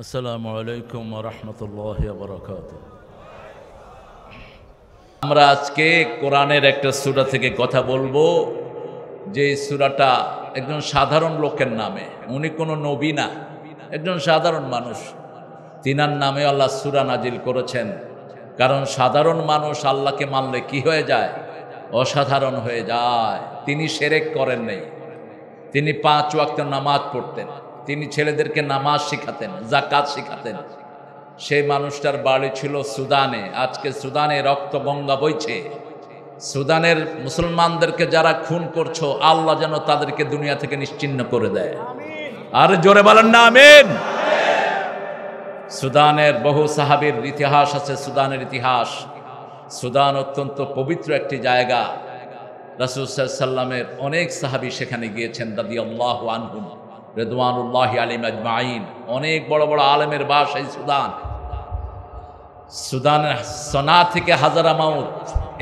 আসসালামু আলাইকুম ওয়া রাহমাতুল্লাহি ওয়া বারাকাতুহু। আমরা আজকে কোরআনের একটা সূরা থেকে কথা বলবো, যে সূরাটা একজন সাধারণ লোকের নামে। উনি কোনো নবী না, একজন সাধারণ মানুষ। তিনার নামে আল্লাহ সূরা নাজিল করেছেন, কারণ সাধারণ মানুষ আল্লাহকে মানলে কি হয়ে যায়? অসাধারণ হয়ে যায়। তিনি শিরক করেন নাই, তিনি 5 ওয়াক্ত নামাজ পড়তেন, তিনি ছেলেদেরকে নামাজ শিখাতেন, যাকাত শিখাতেন। সেই মানুষটার বাড়ি ছিল সুদানে। আজকে সুদানে রক্ত গঙ্গা বইছে। সুদানের মুসলমানদেরকে যারা খুন করছো, আল্লাহ যেন তাদেরকে দুনিয়া থেকে নিশ্চিহ্ন করে দেয়। আর জোরে বলেন না আমিন। সুদানের বহু সাহাবীর ইতিহাস আছে। সুদানের ইতিহাস, সুদান অত্যন্ত পবিত্র একটি জায়গা। রাসূল সাল্লাল্লাহু আলাইহি ওয়াসাল্লামের অনেক সাহাবী সেখানে গিয়েছেন রাদিয়াল্লাহু আনহুম রিদওয়ানুল্লাহি আলাইহিম আজমাইন। অনেক বড় বড় আলেমের বাস এই সুদান। সুদানের সনা থেকে হাজারামাউত,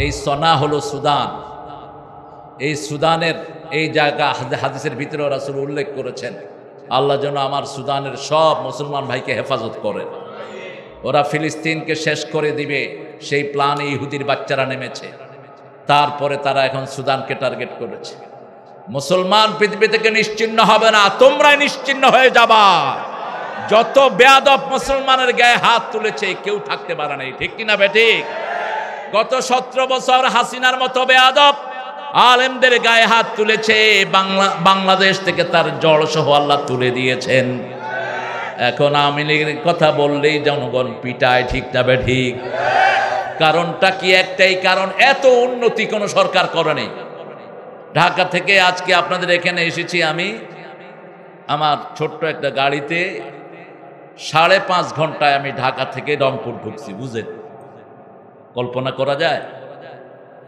এই সনা হলো সুদান। এই সুদানের এই জায়গা হাদিসের ভিতরে রাসূল উল্লেখ করেছেন, আল্লাহ যেন আমার সুদানের সব মুসলমান ভাইকে হেফাজত করেন। ওরা ফিলিস্তিনকে শেষ করে দিবে, সেই প্ল্যানে ইহুদির বাচ্চারা নেমেছে। তারপরে তারা এখন সুদানকে টার্গেট করেছে। মুসলমান পৃথিবী থেকে নিশ্চিহ্ন হবে না, তোমরাই নিশ্চিহ্ন হয়ে যাবা। যত বেয়াদব মুসলমানের গায়ে হাত তুলেছে কেউ থাকতে পারে নাই, ঠিক কিনা বেঠিক? গত 17 বছর হাসিনার মতো বেয়াদব আলেমদের গায়ে হাত তুলেছে। বাংলাদেশ থেকে তার জড় সহ আল্লাহ তুলে দিয়েছেন। এখন আওয়ামী লীগের কথা বললেই জনগণ পিটায়, ঠিক না বেঠিক? কারণটা কি? একটাই কারণ, এত উন্নতি কোনো সরকার করেনি। ঢাকা থেকে আজকে আপনাদের এখানে এসেছি আমি, আমার ছোট্ট একটা গাড়িতে 5.5 ঘন্টায় আমি ঢাকা থেকে রংপুর ঢুকছি। বুঝেন, কল্পনা করা যায়?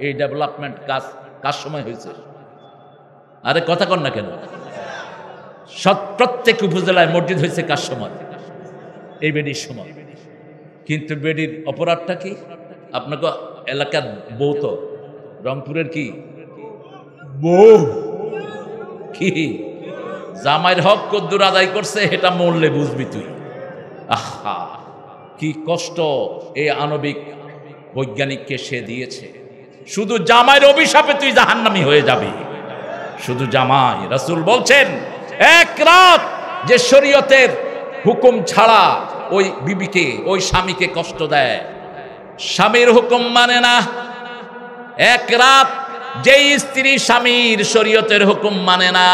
এই ডেভেলপমেন্ট কাজ সময় হয়েছে? আরে কথা কন না কেন? প্রত্যেক উপজেলায় মসজিদ হয়েছে কার সময়? এই বেডির সময়। কিন্তু বেডির অপরাধটা কি? আপনাকে এলাকার বউ তো রংপুরের কি বউ, কি জামাইয়ের হক কদ্দুর আদায় করছে, এটা মরলে বুঝবি তুই। আহা, কি কষ্ট এই আণবিক বৈজ্ঞানিককে সে দিয়েছে। শুধু জামাইয়ের অভিশাপে তুই জাহান্নামী হয়ে যাবি, শুধু জামাই। রাসূল বলছেন, এক রাত যে শরীয়তের হুকুম ছাড়া ওই বিবিকে, ওই স্বামীকে কষ্ট দেয়, স্বামীর হুকুম মানে না। এক রাত যেই স্ত্রী স্বামীর শরীয়তের হুকুম মানে না,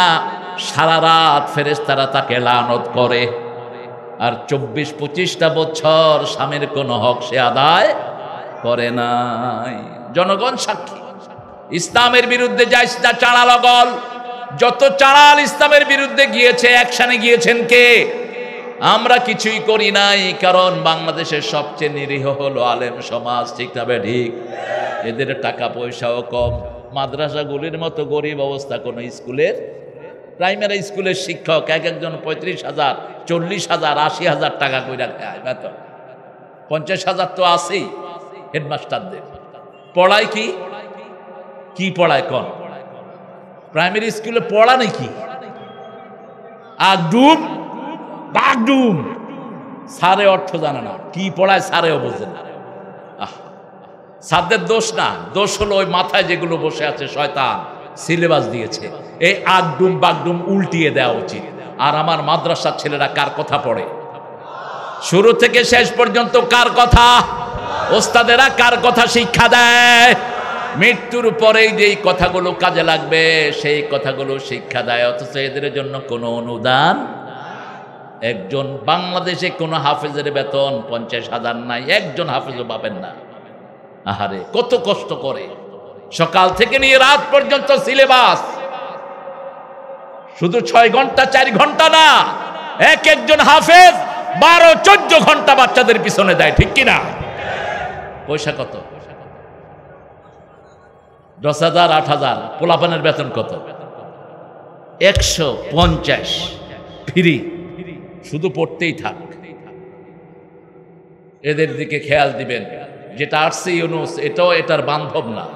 সারা রাত ফেরেশতারা তাকে লানত করে। আর 24-25টা বছর স্বামীর কোনো হক সে আদায় করে নাই। জনগণ সাক্ষী। ইসলামের বিরুদ্ধে যা চাড়া লগল, যত চাড়াল ইসলামের বিরুদ্ধে গিয়েছে, অ্যাকশনে গিয়েছেন কে? আমরা কিছুই করি নাই, কারণ বাংলাদেশের সবচেয়ে নিরীহ হলো আলেম সমাজ, ঠিক না ঠিক? এদের টাকা পয়সাও কম। মাদ্রাসাগুলির মতো গরিব অবস্থা কোনো স্কুলের, প্রাইমারি স্কুলের শিক্ষক একজন 35,000, 40,000, 80,000 টাকা কইরা খায় বেতন। 50,000 তো আছেই হেডমাস্টারদের। পড়ায় কি? কি পড়ায় কন? প্রাইমারি স্কুলে পড়া নাকি আগডুম বাগডুম, সারে অর্থ জানে না, কি পড়ায় সারেও বোঝে না। সাদের দোষ না, দোষ হলো ওই মাথায় যেগুলো বসে আছে, শয়তান সিলেবাস দিয়েছে। এই আগডুম বাগডুম উল্টিয়ে দেওয়া উচিত। আর আমার মাদ্রাসার ছেলেরা কার কথা পড়ে? শুরু থেকে শেষ পর্যন্ত কার কথা? ওস্তাদেরা কার কথা শিক্ষা দেয়? মৃত্যুর পরেই যেই কথাগুলো কাজে লাগবে সেই কথাগুলো শিক্ষা দেয়, অথচ এদের জন্য কোনো অনুদান। একজন বাংলাদেশে কোনো হাফেজের বেতন 50,000 নাই, একজন হাফেজও পাবেন না। আহারে, কত কষ্ট করে সকাল থেকে নিয়ে রাত পর্যন্ত সিলেবাস। শুধু 6 ঘন্টা 4 ঘন্টা না, একজন হাফেজ 12-14 ঘন্টা বাচ্চাদের পিছনে দেয়, ঠিক কিনা? পয়সা কত? 10,000 8,000। পোলাপানের বেতন কত? 150 ফ্রি, শুধু পড়তেই থাক। এদের দিকে খেয়াল দিবেন। যেটা আসছে ইউনুস, এটাও এটার বান্ধব না,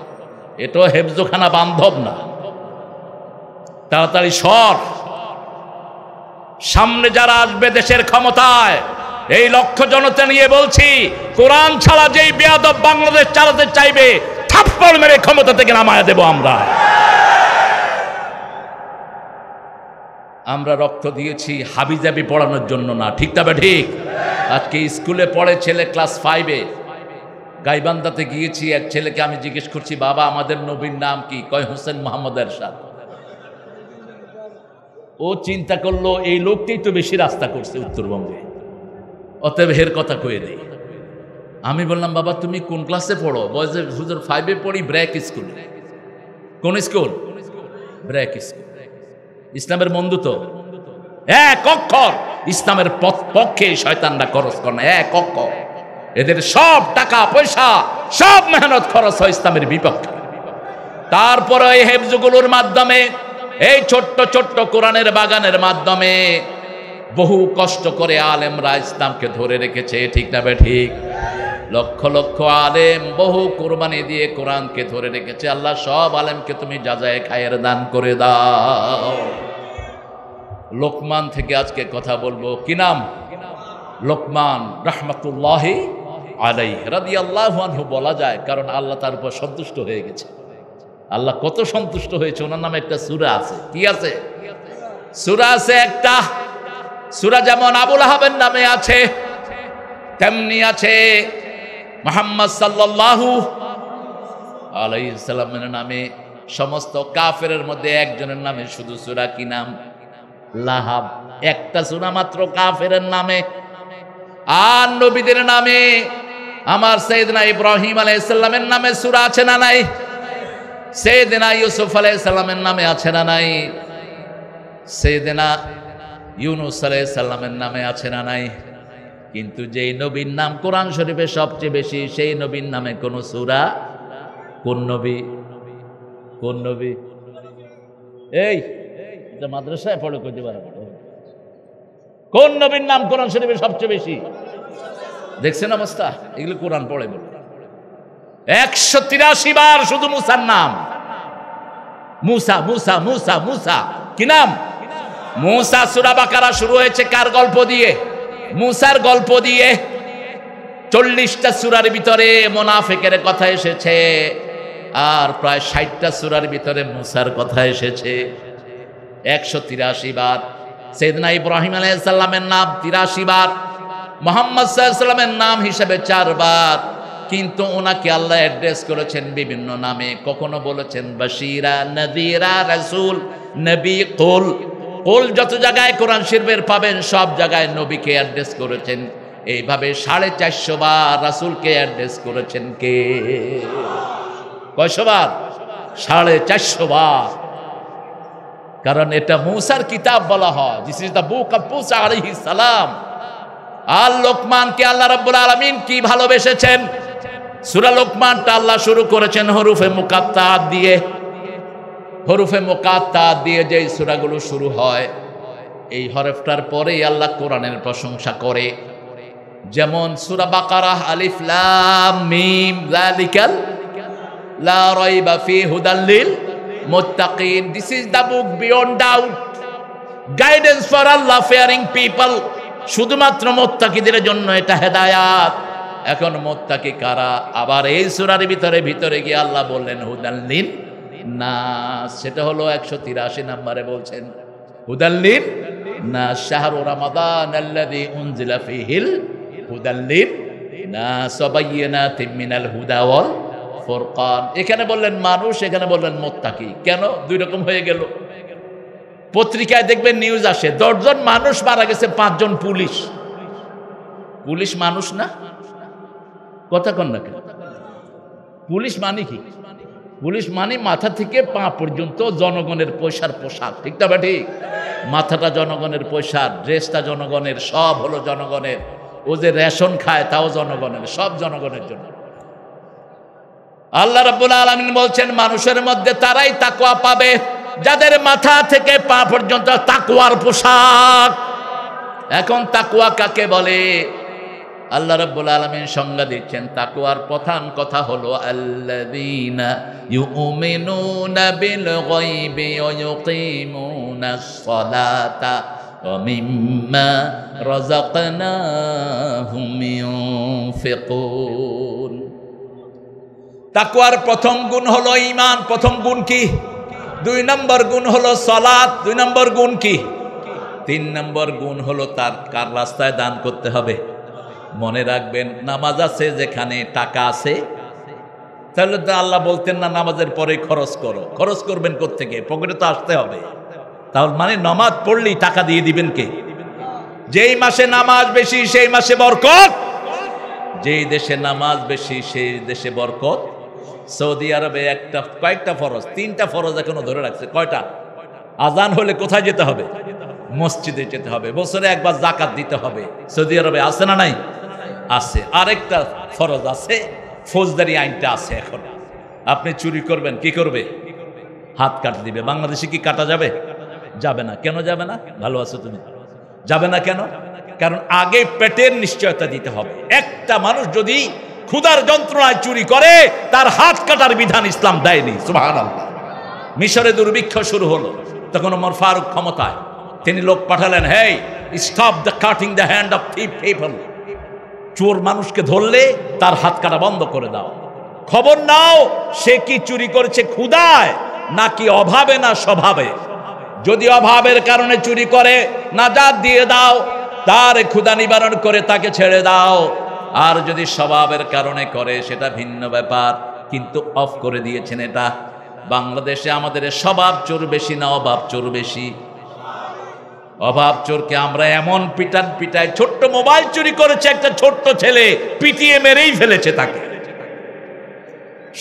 এটাও হেফজোখানা বান্ধব না। তাড়াতাড়ি সর। সামনে যারা আসবে দেশের ক্ষমতায়, এই লক্ষ জনতা নিয়ে বলছি, কোরআন ছাড়া যেই বেয়াদব বাংলাদেশ চালাতে চাইবে, থাপ্পড় মেরে ক্ষমতা থেকে নামায়া দেব আমরা। আমরা রক্ত দিয়েছি হাবিজাবি পড়ানোর জন্য না, ঠিক তবে ঠিক। আজকে স্কুলে পড়ে ছেলে ক্লাস 5-এ, গাইবান্ধাতে গিয়েছি, এক ছেলেকে আমি জিজ্ঞেস করছি, বাবা আমাদের নবীর নাম কি? কয় হোসেন মোহাম্মদ এরশাদ। ও চিন্তা করলো এই লোকটাই তো বেশি রাস্তা করছে উত্তরবঙ্গে, অতএব হের কথা কয়ে দেই। আমি বললাম, বাবা তুমি কোন ক্লাসে পড়ো? বয়সে হুজুর 5-এ পড়ি, ব্র্যাক স্কুলে। কোন স্কুল? ব্র্যাক স্কুল। ইসলামের বন্ধু তো এক অক্ষর ইসলামের পক্ষে শয়তানরা খরচ করে না, এক অক্ষর। এদের সব টাকা পয়সা সব মেহনত খরচ হয় ইসলামের বিপক্ষে। তারপরে এই হেফজগুলোর মাধ্যমে, এই ছোট্ট ছোট্ট কোরআনের বাগানের মাধ্যমে বহু কষ্ট করে আলেমরা ইসলামকে ধরে রেখেছে, ঠিক না ঠিক? লক্ষ লক্ষ আলেম বহু কোরবানি দিয়ে কোরআনকে ধরে রেখেছে। আল্লাহ সব আলেমকে তুমি যাজায়ে খায়ের দান করে দাও। লোকমান থেকে আজকে কথা বলবো। কি নাম? লোকমান রাহমাতুল্লাহি আলাইহি রাদিয়াল্লাহু আনহু বলা যায়, কারণ আল্লাহ তার উপর সন্তুষ্ট হয়ে গেছে। আল্লাহ কত সন্তুষ্ট হয়েছে, ওনার নামে একটা সূরা আছে। কি আছে? সূরা আছে একটা। সূরা যেমন আবুল আহাবের নামে আছে, তেমনি আছে মুহাম্মদ সাল্লাল্লাহু আলাইহি সাল্লামের নামে। সমস্ত কাফেরের মধ্যে একজনের নামে শুধু সূরা, কি নাম? লাহাব। একটা সূরা মাত্র কাফেরের নামে। আর নবীদের নামে আমার সাইয়েদনা ইব্রাহিম আলাইহিস সালামের নামে সূরা আছে না নাই? সাইয়েদনা ইউসুফ আলাইহিস সালামের নামে আছে না নাই? সাইয়েদনা ইউনুস আলাইহিস সালামের নামে আছে না নাই? কিন্তু যেই নবীর নাম কোরআন শরীফে সবচেয়ে বেশি, সেই নবীর নামে কোন সূরা? কোন নবী? কোন নবী? এই এটা মাদ্রাসায় পড়ে কইতে পারে, কোন নবীর নাম কোরআন শরীফে সবচেয়ে বেশি? দেখছেন অবস্থা? এগুলো কোরআন পড়ে বলে 183 বার শুধু মুসার নাম। মুসা মুসা মুসা মুসা। কি নাম? মুসা। সূরা বাকারা শুরু হয়েছে কার গল্প দিয়ে? মুসার গল্প দিয়ে। 40টা সূরার ভিতরে মুনাফিকের কথা এসেছে, আর প্রায় 60টা সূরার ভিতরে মুসার কথা এসেছে। 183 বার। সাইয়েদনা ইব্রাহিম আলাইহিস সালামের নাম 83 বার, মুহাম্মদ সাল্লাল্লাহু আলাইহি সাল্লামের নাম হিসেবে 4 বার। কিন্তু ওনাকে আল্লাহ অ্যাড্রেস করেছেন বিভিন্ন নামে। কখনো বলেছেন বাশীরা, নাযীরা, রাসূল, নবী, কুল। কুল যত জায়গায় কোরআন শরীফের পাবেন সব জায়গায় নবীকে অ্যাড্রেস করেছেন। এইভাবে 450 বার রাসূলকে অ্যাড্রেস করেছেন কে? কয়শো বার? 450 বার। কারণ এটা মুসার কিতাব বলা হয়। This is the book of Musa আলাইহিস সালাম। আর লোকমানকে আল্লাহ রাব্বুল আলামিন কি ভালোবেসেছেন। সূরা লোকমানটা আল্লাহ শুরু করেছেন হরুফে মুকাত্তাআত দিয়ে। হরুফে মুকাত্তাআত দিয়ে যেই সূরাগুলো শুরু হয়, এই হরফটার পরেই আল্লাহ কোরআনের প্রশংসা করে। যেমন সূরা বাকারাহ, আলিফ লাম মিম, যালিকাল লা রাইবা ফি হুদাল লিল মুত্তাকিন। This is the book beyond doubt, guidance for Allah fearing people. শুধুমাত্র মুত্তাকিদের জন্য এটা হেদায়াত। এখন মুত্তাকি কারা? আবার এই সূরার ভিতরে গিয়ে আল্লাহ বললেন হুদাল লিন নাস। সেটা হলো 183 নম্বরে বলছেন হুদাল লিন নাস, শাহরু রমাদান আল্লাযী উনজিলা ফীহিল হুদাল লিন নাস ওয়া বায়্যিনাতিন মিনাল হুদা ওয়াল ফুরকান। এখানে বললেন মানুষ, এখানে বললেন মুত্তাকি। কেন দুই রকম হয়ে গেল? পত্রিকায় দেখবেন নিউজ আসে 10 জন মানুষ মারা গেছে, 5 জন পুলিশ। পুলিশ মানুষ না? কথা কন না কেন? পুলিশ মানে কি? পুলিশ মানে মাথা থেকে পা পর্যন্ত জনগণের পয়সার পোশাক, ঠিক না? ঠিক। মাথাটা জনগণের পয়সার, ড্রেসটা জনগণের, সব হলো জনগণের। ও যে রেশন খায় তাও জনগণের, সব জনগণের জন্য। আল্লাহ রাব্বুল আলামিন বলছেন মানুষের মধ্যে তারাই তাকওয়া পাবে যাদের মাথা থেকে পা পর্যন্ত তাকওয়ার পোশাক। এখন তাকওয়া কাকে বলে? আল্লাহ রাব্বুল আলামিন সংজ্ঞা দিচ্ছেন। তাকওয়ার প্রধান কথা হলো আল্লাযীনা ইউমিনুনা বিল গায়বি ওয়া ইউকিমুনাস সালাতা وَمِمَّا رَزَقْنَاهُمْ يُنْفِقُونَ। তাকওয়ার প্রথম গুণ হলো ঈমান। প্রথম গুণ কি? 2 নম্বর গুণ হলো সালাত। 2 নম্বর গুণ কি? 3 নম্বর গুণ হলো তার কার রাস্তায় দান করতে হবে। মনে রাখবেন, নামাজ আছে যেখানে টাকা আছে, তাহলে তো আল্লাহ বলতেন না নামাজের পরে খরচ করো। খরচ করবেন কোত্থেকে? পকেটে তো আসতে হবে। তাহলে মানে নামাজ পড়লেই টাকা দিয়ে দিবেন কে? যেই মাসে নামাজ বেশি সেই মাসে বরকত, যেই দেশে নামাজ বেশি সেই দেশে বরকত। সৌদি আরবে কয়েকটা ফরজ, 3টা ফরজ এখনো ধরে রাখছে। কয়টা? আজান হলে কোথায় যেতে হবে? মসজিদে যেতে হবে। বছরে একবার যাকাত দিতে হবে। সৌদি আরবে আছে না নাই? আছে। আরেকটা ফরজ আছে, ফৌজদারি আইনটা আছে। এখন আপনি চুরি করবেন, কি করবে? হাত কাট দিবে। বাংলাদেশে কি কাটা যাবে? যাবে না। কেন যাবে না? ভালো আছো তুমি? যাবে না কেন? কারণ আগে পেটের নিশ্চয়তা দিতে হবে। একটা মানুষ যদি ক্ষুধার যন্ত্রণায় চুরি করে, তার হাত কাটার বিধান ইসলাম দেয়নি। সুবহানাল্লাহ। মিশরে দুর্ভিক্ষ শুরু হলো, তখন ওমর ফারুক ক্ষমতায়, তিনি লোক পাঠালেন, hey stop the cutting the hand of thief people. চোর মানুষকে ধরলে তার হাত কাটা বন্ধ করে দাও। খবর নাও সে কি চুরি করেছে ক্ষুধায় নাকি অভাবে না স্বভাবে। যদি অভাবের কারণে চুরি করে, নাজাত দিয়ে দাও, তার ক্ষুধা নিবারণ করে তাকে ছেড়ে দাও। আর যদি স্বভাবের কারণে করে সেটা ভিন্ন ব্যাপার, কিন্তু অফ করে দিয়েছেন এটা। বাংলাদেশে আমাদের স্বভাব চোর বেশি না অভাব চোর বেশি? অভাব চোরকে আমরা এমন পিটাই, ছোট্ট মোবাইল চুরি করেছে একটা ছোট্ট ছেলে, পিটিয়ে মেরেই ফেলেছে তাকে।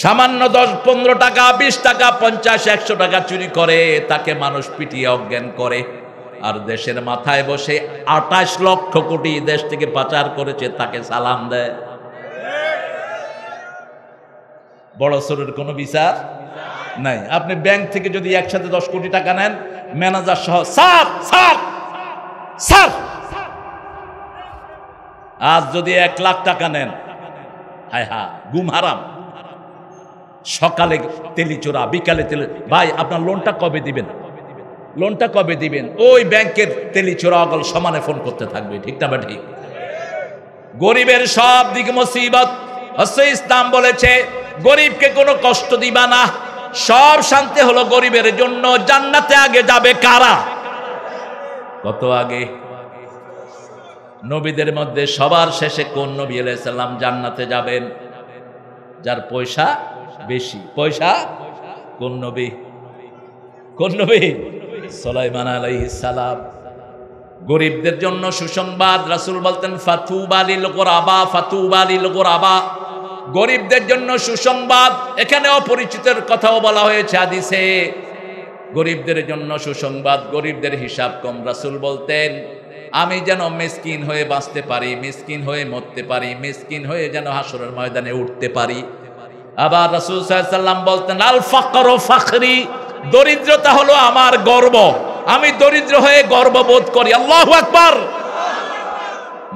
সামান্য 10-15 টাকা, 20 টাকা, 50-100 টাকা চুরি করে তাকে মানুষ পিটিয়ে অজ্ঞান করে। আর দেশের মাথায় বসে 28 লক্ষ কোটি দেশ থেকে পাচার করেছে, তাকে সালাম দেয়। বড় চোরের কোনো বিচার নাই। আপনি ব্যাংক থেকে যদি একসাথে 10 কোটি টাকা নেন, ম্যানেজার সহ স্যার স্যার স্যার। আজ যদি 1 লাখ টাকা নেন, হায় হা, গুম হারাম। সকালে তেলিচোরা, বিকালে ভাই আপনার লোনটা কবে দিবেন? লোনটা কবে দিবেন? ওই ব্যাংকের তেলিচোরা অগল সমানে ফোন করতে থাকবে। ঠিক না? ঠিক। গরিবের সব দিক মুসিবত। ইসলাম বলেছে গরিবকে কোনো কষ্ট দিবা না, সব শান্তি হলো গরিবের জন্য। জান্নাতে আগে যাবে কারা? কত আগে? নবীদের মধ্যে সবার শেষে কোন নবী আলাইহিস সালাম জান্নাতে যাবেন? যার পয়সা বেশি। পয়সা? কোন নবী? কোন নবী? সুলাইমান আলাইহিস সালাম। গরিবদের জন্য সুসংবাদ। রাসূল বলতেন ফাতুবা লিল গুরাবা, ফাতুবা লিল গুরাবা। গরিবদের জন্য সুসংবাদ। এখানে অপরিচিতের কথাও বলা হয়েছে হাদিসে। গরিবদের জন্য সুসংবাদ। গরিবদের হিসাব কম। রাসূল বলতেন আমি যেন মিসকিন হয়ে বাঁচতে পারি, মিসকিন হয়ে মরতে পারি, মিসকিন হয়ে যেন হাসরের ময়দানে উঠতে পারি। আবার রাসূল সাল্লাল্লাহু আলাইহি সাল্লাম বলতেন আল ফাকরু ফাখরি, দরিদ্রতা হলো আমার গর্ব, আমি দরিদ্র হয়ে গর্ববোধ করি। আল্লাহু আকবার।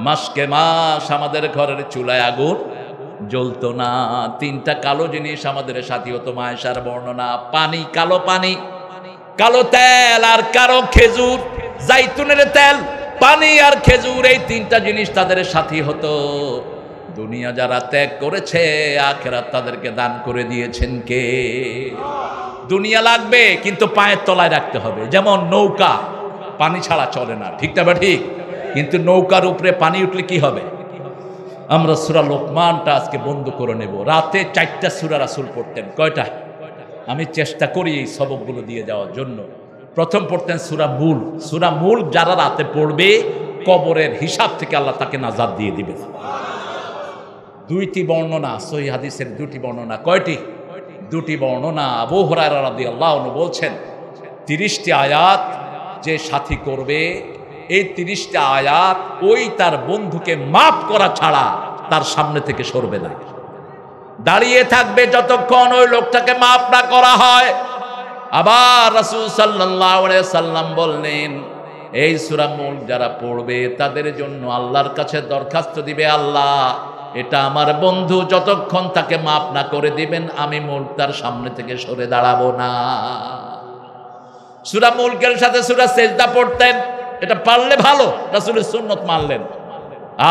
মাসকে মাস আমাদের ঘরের চুলায় আগুন জ্বলতো না। 3টা কালো জিনিস আমাদের সাথী হতো। মায়েশার বর্ণনা, পানি, কালো পানি, কালো তেল আর কালো খেজুর। জাইতুনের তেল, পানি আর খেজুর, এই 3টা জিনিস তাদের সাথী হতো। দুনিয়া যারা ত্যাগ করেছে, আখিরাত তাদেরকে দান করে দিয়েছেন কে? দুনিয়া লাগবে কিন্তু পায়ের তলায় রাখতে হবে। যেমন নৌকা, পানি ছাড়া চলে না। ঠিক না? ঠিক। কিন্তু নৌকার উপরে পানি উঠলে কি হবে? আমরা সূরা লোকমানটা আজকে বন্ধ করে নেব। রাতে 4টা সূরা রাসূল পড়তেন। কয়টা? আমি চেষ্টা করি এই সবকগুলো দিয়ে যাওয়ার জন্য। প্রথম পড়তেন সূরা মুল। সূরা মুল যারা রাতে পড়বে, কবরের হিসাব থেকে আল্লাহ তাকে নাজাত দিয়ে দিবে। 2টি বর্ণনা, সহিহ হাদিসের 2টি বর্ণনা। কয়টি? 2টি বর্ণনা। আবু হুরায়রা রাদিয়াল্লাহু আনহু বলছেন 30টি আয়াত যে সাথী করবে, এই 30টা আয়াত ওই তার বন্ধুকে মাফ করা ছাড়া তার সামনে থেকে সরবে না। দাঁড়িয়ে থাকবে যতক্ষণ ওই লোকটাকে মাফ না করা হয়। আবার রাসূল সাল্লাল্লাহু আলাইহি সাল্লাম বললেন এই সূরা মুলক যারা পড়বে তাদের জন্য আল্লাহর কাছে দরখাস্ত দিবে, আল্লাহ এটা আমার বন্ধু, যতক্ষণ তাকে মাফ না করে দিবেন আমি মুলক তার সামনে থেকে সরে দাঁড়াবো না। সূরা মুলকের সাথে সূরা সেজদা পড়তেন। এটা পারলে ভালো, রাসূলের সুন্নত মানলেন।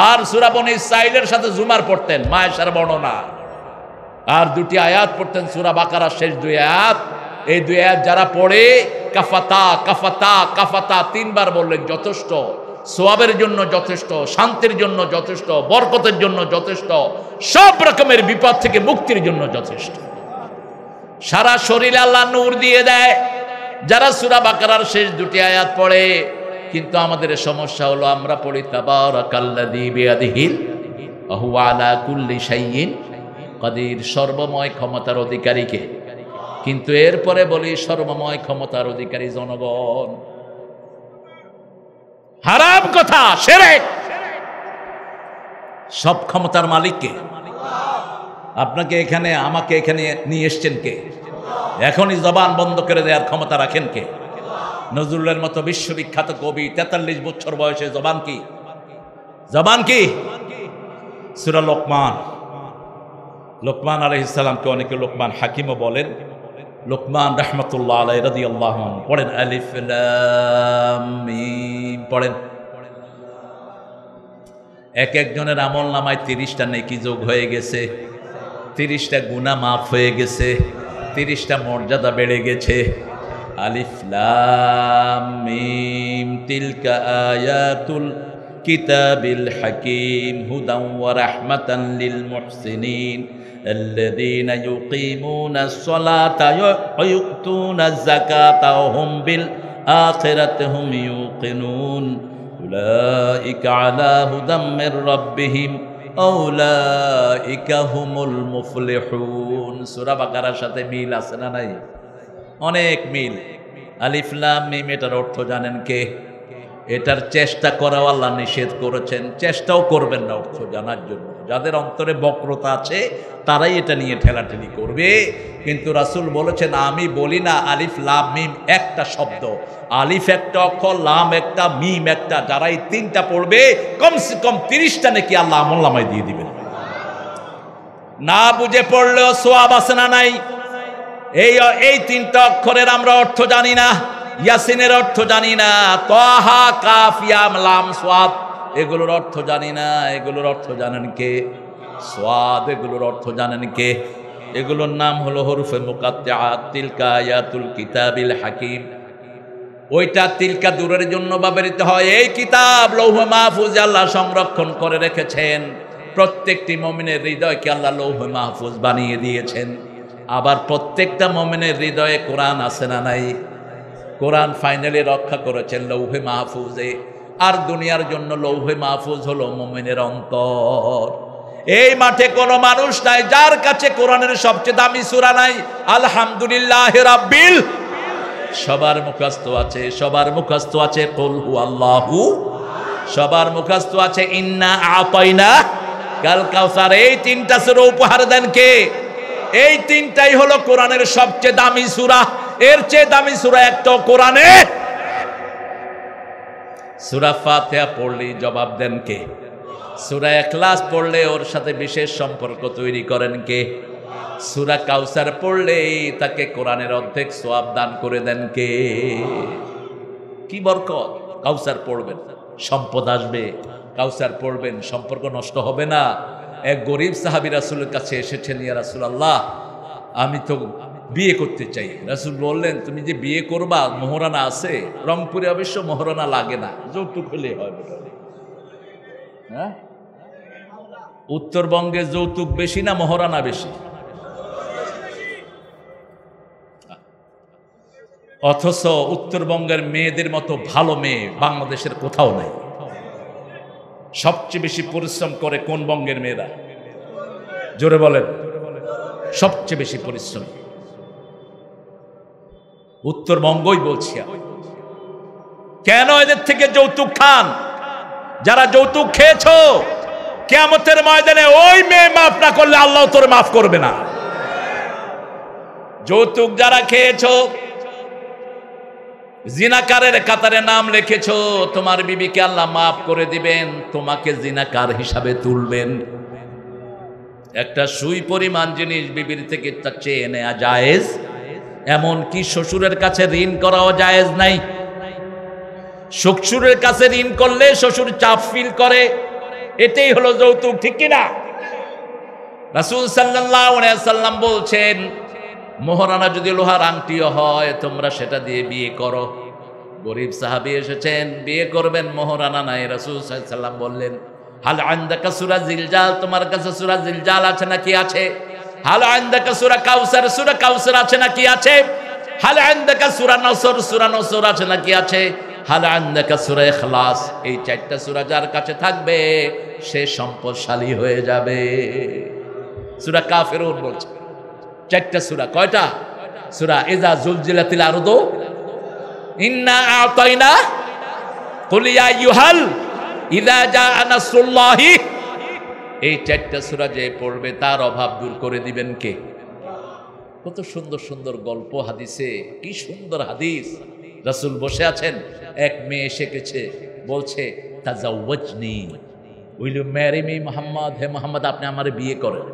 আর সূরা বনী ইসরাঈলের সাথে জুমার পড়তেন, মায়েশার বর্ণনা। আর দুটি আয়াত পড়তেন সূরা বাকারার শেষ দুই আয়াত। এই দুই আয়াত যারা পড়ে কাফাতা কাফাতা কাফাতা তিনবার বললেন, যথেষ্ট, সোয়াবের জন্য যথেষ্ট, শান্তির জন্য যথেষ্ট, বরকতের জন্য যথেষ্ট, সব রকমের বিপদ থেকে মুক্তির জন্য যথেষ্ট। সারা শরীরে আল্লাহ নূর দিয়ে দেয় যারা সূরা বাকারার শেষ দুটি আয়াত পড়ে। কিন্তু আমাদের সমস্যা হলো আমরা পড়ি তাবারাকাল্লাযী বিয়াদিহিল ওয়া হুয়া আলা কুল্লি শাইইন কাদির, সর্বময় ক্ষমতার অধিকারীকে। কিন্তু এরপরে বলি সর্বময় ক্ষমতার অধিকারী জনগণ। হারাম কথা, শিরক। সব ক্ষমতার মালিককে। আপনাকে এখানে, আমাকে এখানে নিয়ে এসছেন কে? এখনই জবান বন্ধ করে দেওয়ার ক্ষমতা রাখেন কে? নজরুলের মতো বিশ্ববিখ্যাত কবি 43 বছর বয়সে জবান কি? জবান কি? সূরা লোকমান, লোকমান আলাইহিস সালামকে অনেকে লোকমান হাকিমও বলেন। লোকমান রাহমাতুল্লাহ আলাইহি রাদিয়াল্লাহু আনহু পড়েন আলিফ লাম মিম পড়েন। এক একজনের আমল নামায় 30টা নেকি যোগ হয়ে গেছে, 30টা গুনাহ মাফ হয়ে গেছে, 30টা মর্যাদা বেড়ে গেছে। আলিফ লাম মিম তিলকা আয়াতুল কিতাবিল হাকিম হুদান ওয়া রাহমাতান লিল মুহসিনিন الذين يقيمون الصلاة ويؤتون الزكاة وهم بالآخرة هم يوقنون أولئك على هدى من ربهم أولئك هم المفلحون। সূরা বাকারার সাথে মিল আছে না নাই? অনেক মিল। আলিফ লাম মিম এটার অর্থ জানেন কে? এটার চেষ্টা করা আল্লাহ নিষেধ করেছেন, চেষ্টাও করবেন না অর্থ জানার জন্য। যাদের অন্তরে বক্রতা আছে তারাই এটা নিয়ে ঠেলাঠেলি করবে। কিন্তু রাসূল বলেছেন আমি বলি না আলিফ লাম মিম একটা শব্দ, আলিফ একটা অক্ষর, লাম একটা, মিম একটা। যারা এই তিনটা পড়বে কমসে কম 30টা নাকি আল্লাহ আমলনামায় দিয়ে দিবেন। না বুঝে পড়লেও সওয়াব আছে না নাই? এই তিনটা অক্ষরের আমরা অর্থ জানি না, ইয়াসিনের অর্থ জানি না, তাহা কাফ ইয়া লাম সাদ এগুলোর অর্থ জানি না। এগুলোর অর্থ জানেন কে? সাদ এগুলোর অর্থ জানেন কে? এগুলোর নাম হলো হরফে মুকাত্তাআত। তিলকা আয়াতুল কিতাবিল হাকিম, ওইটা তিলকা দূরের জন্য ব্যবহৃত হয়। এই কিতাব লৌহ মাহফুজ আল্লাহ সংরক্ষণ করে রেখেছেন। প্রত্যেকটি মুমিনের হৃদয়কে আল্লাহ লৌহ মাহফুজ বানিয়ে দিয়েছেন। আবার প্রত্যেকটা মুমিনের হৃদয়ে কোরআন আছে না নাই? কোরআন ফাইনালি রক্ষা করেছেন লৌহে মাহফুজে। আর দুনিয়ার জন্য লৌহে মাহফুজ হলো মুমিনের অন্তর। এই মাঠে কোনো মানুষ নাই যার কাছে কোরআনের সবচেয়ে দামি সূরা নাই। আলহামদুলিল্লাহ রাব্বিল, সবার মুখস্থ আছে, সবার মুখস্থ আছে কুল হুয়াল্লাহু, সবার মুখস্থ আছে ইন্না আতাইনা কাল কাউসার। এই তিনটা সূরা উপহার দেন কে? এই তিনটাই হলো কোরআনের সবচেয়ে দামি সূরা। এর চেয়ে দামি সূরা একটাও কোরআনে। সূরা ফাতিহা পড়লেই জবাব দেন কে? সূরা ইখলাস পড়লে ওর সাথে বিশেষ সম্পর্ক তৈরি করেন কে? সূরা কাউসার পড়লেই তাকে কোরআনের অর্ধেক সওয়াব দান করে দেন কে? কি বরকত! কাউসার পড়বেন সম্পদ আসবে, কাউসার পড়বেন সম্পর্ক নষ্ট হবে না। এক গরিব সাহাবী রাসূলের কাছে এসেছেন, ইয়া রাসূলুল্লাহ আমি তো বিয়ে করতে চাই। রাসূল বললেন তুমি যে বিয়ে করবা মোহরানা আছে? রংপুরে অবশ্য মোহরানা লাগে না, যৌতুক হলে হয়। হ্যাঁ, উত্তরবঙ্গে যৌতুক বেশি না মোহরানা বেশি? অথচ উত্তরবঙ্গের মেয়েদের মতো ভালো মেয়ে বাংলাদেশের কোথাও নাই। সবচেয়ে বেশি পরিশ্রম করে কোন বঙ্গের মেয়েরা? জোরে বলেন। সবচেয়ে বেশি পরিশ্রম উত্তরবঙ্গই বলছি। কেন এদের থেকে যৌতুক খান? যারা যৌতুক খেয়েছো কিয়ামতের ময়দানে ওই মেয়ে মাফ না করলে আল্লাহ তোর মাফ করবে না। যৌতুক যারা খেয়েছো, জিনাকারের কাতারে নাম লিখেছো, তোমার বিবিকে আল্লাহ মাফ করে দিবেন, তোমাকে জিনাকার হিসাবে তুলবেন। একটা সুই পরিমাণ জিনিস বিবির থেকে চেয়ে নেওয়া জায়েজ, এমন কি শ্বশুরের কাছে ঋণ করাও জায়েজ নাই। শ্বশুরের কাছে ঋণ করলে শ্বশুর চাপ ফিল করে, এটাই হলো যৌতুক, ঠিক কিনা? রাসূল সাল্লাল্লাহু আলাইহি সাল্লাম বলছেন, মোহরানা যদি লোহার আংটিও হয় তোমরা সেটা দিয়ে বিয়ে করো। গরিব সাহাবী এসেছেন, বিয়ে করবেন, মোহরানা নাই। রাসূল সাল্লাল্লাহু আলাইহি সাল্লাম বললেন, হাল আনদাকা সূরা জিলজাল, তোমার কাছে সূরা জিলজাল আছে নাকি? আছে। হাল আনদাকা সূরা কাউসার আছে নাকি? আছে। হাল আনদাকা সূরা নসর আছে নাকি? আছে। হাল আনদাকা সূরা ইখলাস, এই চারটা সূরা যার কাছে থাকবে সে সম্পদশালী হয়ে যাবে। সূরা কাফিরুন বলছে চারটা সূরা। কয়টা সূরা? ইযা জুলজিলাতিল আরদু, ইন্না আ'তাইনা, কুল ইয়া আইয়ুহাল, ইযা জাআ নাসরুল্লাহি। এই চারটা সূরা যে পড়বে তার অভাব দূর করে দিবেন কে? কত সুন্দর সুন্দর গল্প হাদিসে, কি সুন্দর হাদিস। রাসূল বসে আছেন, এক মেয়ে এসে গেছে, বলছে তাজাওয়াজনি, will you marry me Muhammad, হে মুহাম্মদ আপনি আমারে বিয়ে করেন।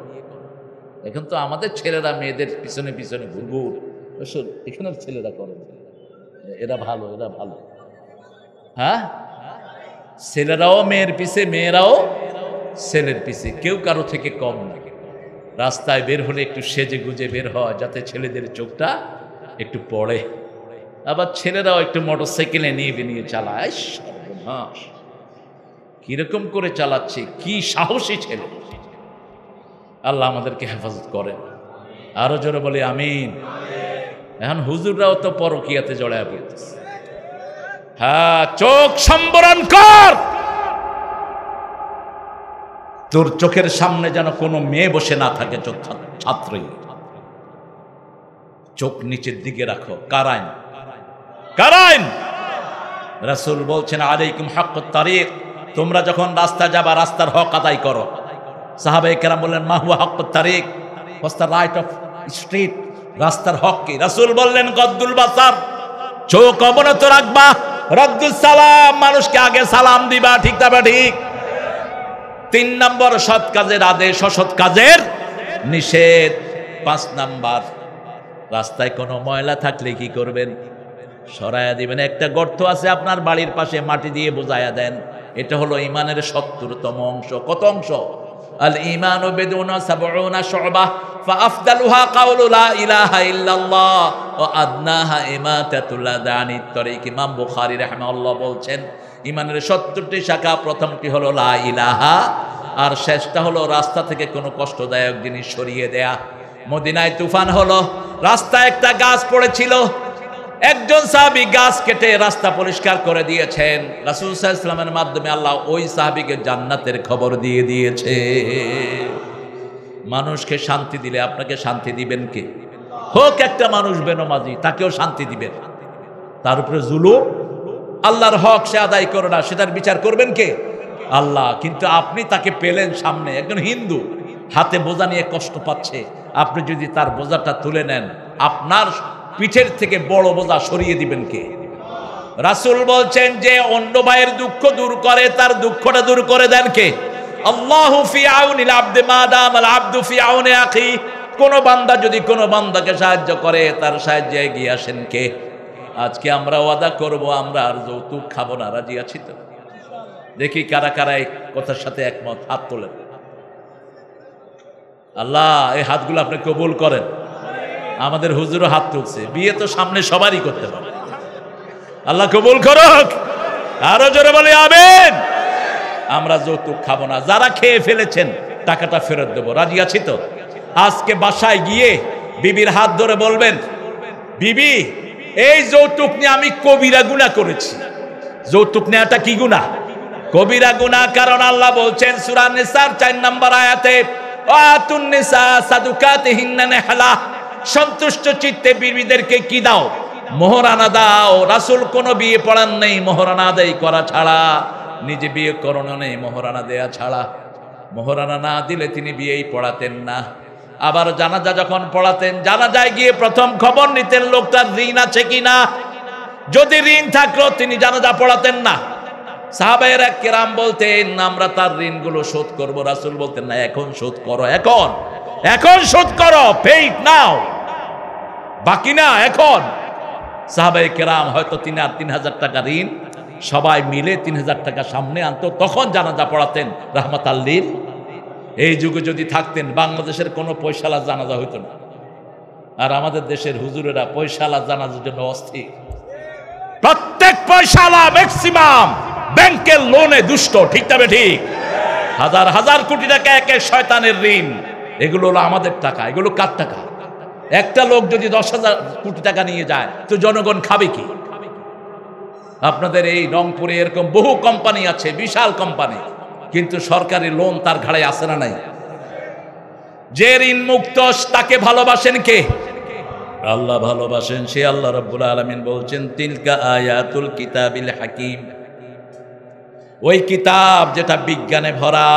এখন তো আমাদের ছেলেরা মেয়েদের পিছনে পিছনে ঘুরঘুর, রাসূল এখানের ছেলেরা করেন, এরা ভালো, এরা ভালো। হ্যাঁ, ছেলেরাও মেয়ের পিছে, মেয়েরাও ছেলের পিছে, কেউ কারো থেকে কম না। রাস্তায় বের হলে একটু সেজে গুজে বের হয় যাতে ছেলেদের চোখটা একটু পড়ে। আবার ছেলেরাও একটু মোটরসাইকেলে নিয়ে চালায়। সর্বনাশ, কিরকম করে চালাচ্ছে, কি সাহসী ছেলে। আল্লাহ আমাদেরকে হেফাজত করেন। আরো জোরে বলি আমিন। এখন হুজুররাও তো পরকিয়াতে জড়ায় পড়তেছে। হ্যাঁ, চোখ সম্বরণ কর, তোর চোখের সামনে যেন কোনো মেয়ে বসে না থাকে। ছাত্রী, চোখ নিচের দিকে রাখো। কারাইন কারাইন, রাসূল বলছেন আলাইকুম হাক্কুত তারিক, তোমরা যখন রাস্তা যাবা রাস্তার হক আদায় করো। সাহাবায়ে কেরাম বললেন মা হুয়া হাক্কুত তারিক, what's the right of street, রাস্তার হক কি? রাসূল বললেন গদ্দুল বাসার, চোখ অবনত রাখবা। রদ্দুস সালাম, মানুষকে আগে সালাম দিবা, ঠিক না? ঠিক। 3 নম্বর সৎ কাজের আদেশ, অসৎ কাজের নিষেধ। 5 নাম্বার, রাস্তায় কোনো ময়লা থাকলে কি করবেন? সরায়া দিবেন। একটা গর্ত আছে আপনার বাড়ির পাশে, মাটি দিয়ে বোঝায়া দেন। এটা হলো ঈমানের 70তম অংশ। কত অংশ? আল ঈমানু বিদুনা 70 শু'বা, ফাআফদালুহা কাউলু লা ইলাহা ইল্লাল্লাহ ওয়া আদনাহা ইমাতাতুল আদানিত তরিক। ইমাম বুখারী রাহিমাহুল্লাহ বলছেন ঈমানের 70টি শাখা, প্রথমটি হলো লা ইলাহা, আর শেষটা হলো রাস্তা থেকে কোনো কষ্টদায়ক জিনিস সরিয়ে দেয়া। মদিনায় তুফান হলো, রাস্তায় একটা গাছ পড়েছিল, একজন সাহাবী গাছ কেটে রাস্তা পরিষ্কার করে দিয়েছেন। রাসূল সাল্লাল্লাহু আলাইহি ওয়াসাল্লামের মাধ্যমে আল্লাহ ওই সাহাবীকে জান্নাতের খবর দিয়ে দিয়েছে। মানুষকে শান্তি দিলে আপনাকে শান্তি দিবেন কে? হোক একটা মানুষ বেনমাজি, তাকেও শান্তি দিবেন। তার উপরে জুলুম, আল্লাহর হক সে আদায় করে না, সেটার বিচার করবেন কে? আল্লাহ। কিন্তু আপনি তাকে পেলেন সামনে, একজন হিন্দু হাতে বোঝা নিয়ে কষ্ট পাচ্ছে, আপনি যদি তার বোঝাটা তুলে নেন, আপনার পিঠের থেকে বড় বোঝা সরিয়ে দিবেন কে? রাসূল বলছেন যে অন্য ভাইয়ের দুঃখ দূর করে, তার দুঃখটা দূর করে দেন কে? আল্লাহু ফি আউনিল আবদি মা দামাল আবদু ফি আউনি আখি। কোন বান্দা যদি কোন বান্দাকে সাহায্য করে, তার সাহায্যে এগিয়ে আসেন কে? আজকে আমরা ওয়াদা করব আমরা আর যৌতুক খাবো না। রাজি আছি তো? দেখি কারা কারা এই কথার সাথে একমত, হাত তোলেন। আল্লাহ এই হাতগুলো আপনি কবুল করেন। আমাদের হুজুরও হাত তুলছে, বিয়ে তো সামনে সবারই করতে পারে। আল্লাহ কবুল করুক। আরো জোরে বলি আমিন। আমরা যৌতুক খাবো না, যারা খেয়ে ফেলেছেন টাকাটা ফেরত দেবো। রাজি আছি তো? আজকে বাসায় গিয়ে বিবির হাত ধরে বলবেন, বিবি এই যৌতুক নিয়ে আমি কবিরা গুনাহ করেছি। যৌতুক নেওয়াটা কি গুনাহ? কবিরা গুনাহ। কারণ আল্লাহ বলছেন সূরা নিসার 4 নম্বর আয়াতে, আতুন নিসা সাদুকাতিহিন্না নিহলা, সন্তুষ্ট চিত্তে বিবিদেরকে কি দাও? মোহরানা দাও। রাসূল কোনো বিয়ে পড়ান নেই মোহরানা আদায় করা ছাড়া, নিজে বিয়ে করানো নেই মোহরানা দেয়া ছাড়া। মোহরানা না দিলে তিনি বিয়েই পড়াতেন না। আবার জানাজা যখন পড়াতেন, জানাজায় গিয়ে প্রথম খবর নিতেন লোকটার ঋণ আছে কিনা। যদি ঋণ থাকলো তিনি জানাজা পড়াতেন না। সাহাবায়েরা কেরাম বলতেন আমরা তার ঋণগুলো শোধ করব। রাসূল বলতেন না, এখন শোধ করো, এখন শোধ করো, পে ইট নাও, বাকি না এখন। সাহাবায়ে কেরাম হয়তো 3,000 টাকা ঋণ সবাই মিলে 3000 টাকা সামনে আনতো, তখন জানাজা পড়াতেন রাহমাতাল লিল। এই যুগে যদি থাকতেন বাংলাদেশের কোনো পয়সালা জানাজা হইতো না। আর আমাদের দেশের হুজুরেরা পয়সালা জানাজার জন্য অস্থির। প্রত্যেক পয়সালা ম্যাক্সিমাম ব্যাংকের লোনে দুষ্ট, ঠিক তবে ঠিক। হাজার হাজার কোটি টাকা এক এক শয়তানের ঋণ। এগুলো হলো আমাদের টাকা। এগুলো কার টাকা? একটা লোক যদি 10,000 কোটি টাকা নিয়ে যায় তো জনগণ খাবে কি? আপনাদের এই রংপুরে এরকম বহু কোম্পানি আছে, বিশাল কোম্পানি, কিন্তু সরকারি লোন তার ঘাড়ে আসে না নাই। যে ঋণ মুক্ত তাকে ভালোবাসেন কে? আল্লাহ ভালোবাসেন। সে আল্লাহ রাব্বুল আলামিন বলছেন তিলকা আয়াতুল কিতাবিল হাকিম। ওই কিতাব যেটা বিজ্ঞানে ভরা,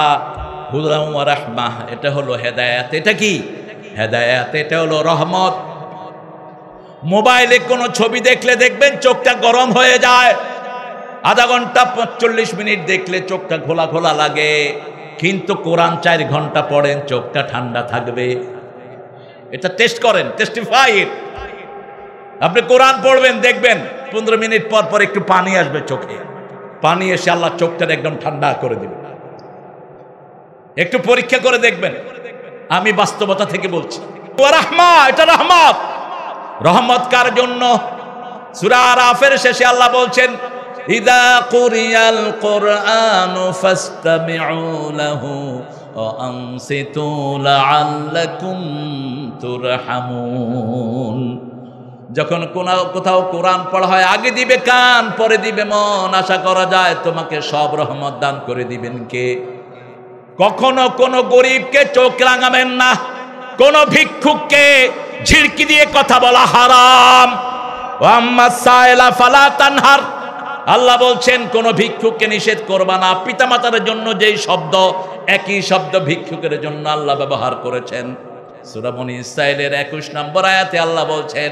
হুদাম ওয়া রাহমাহ, এটা হলো হেদায়েত। এটা কি হেদায়েত? এটা হলো রহমত। মোবাইলে কোনো ছবি দেখলে দেখবেন চোখটা গরম হয়ে যায়, আধা ঘন্টা 45 মিনিট দেখলে চোখটা খোলা খোলা লাগে, কিন্তু কোরআন 4 ঘন্টা পড়েন চোখটা ঠান্ডা থাকবে। এটা টেস্ট করেন, টেস্টিফাই ইট। আপনি কোরআন পড়বেন, দেখবেন 15 মিনিট পর পর একটু পানি আসবে চোখে, পানি এসে আল্লাহ চোখটা একদম ঠান্ডা করে দিবে। একটু পরীক্ষা করে দেখবেন, আমি বাস্তবতা থেকে বলছি। রাহমা, এটা রহমত। রহমত কার জন্য? সূরা আরাফের শেষে আল্লাহ বলছেন ইযা কুরিয়াল কুরআনু ফাসতামিউ লাহু ওয়া আনসিতু লাআল্লাকুম তুরহামুন। যখন কোথাও কোরআন পড়া হয় আগে দিবে কান, পরে দিবে মন। আশা করা যায় তোমাকে সব রহমত দান করে দিবেন কে? কখনো কোনো গরিবকে চোখ রাঙাবেন না, কোন ভিক্ষুককে ঝিড়কি দিয়ে কথা বলা হারাম। ওয়াম্মা সাইলা ফালা তানহার। আল্লাহ বলছেন কোন ভিক্ষুককে নিষেধ করবা না। পিতামাতার জন্য যেই শব্দ, একই শব্দ ভিক্ষুকের জন্য আল্লাহ ব্যবহার করেছেন। সূরা বনী ইসরাঈলের 21 নম্বর আয়াতে আল্লাহ বলছেন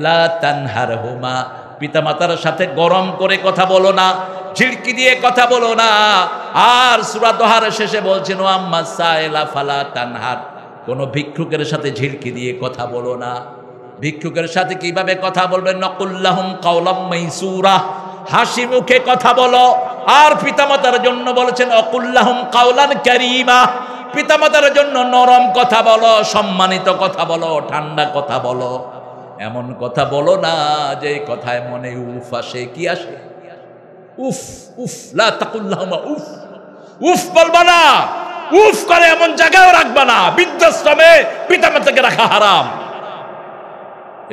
লা তানহারহুমা, পিতামাতার সাথে গরম করে কথা বলো না, ঝিড়কি দিয়ে কথা বলো না। আর সূরা দোহার শেষে বলছেন ওয়াম্মা সাইলা ফালা তানহার, কোন ভিক্ষুকের সাথে ঝিড়কি দিয়ে কথা বলো না। ভিক্ষুকের সাথে কিভাবে কথা বলবেন? নকুল্লাহুম কাওলাম মাইসুরা, হাসি মুখে কথা বলো। আর পিতামাতার জন্য বলেছেন অকুল্লাহুম কাওলান কারীমা, পিতামাতার জন্য নরম কথা বলো, সম্মানিত কথা বলো, ঠান্ডা কথা বলো। এমন কথা বলো না যে কথায় মনে উফ আসে। কি আসে? উফ উফ। লা তাকুল্লাহুমা উফ। উফ বলবা না, উফ করে এমন জায়গায় রাখবা না। বৃদ্ধাশ্রমে পিতামাতাকে রাখা হারাম।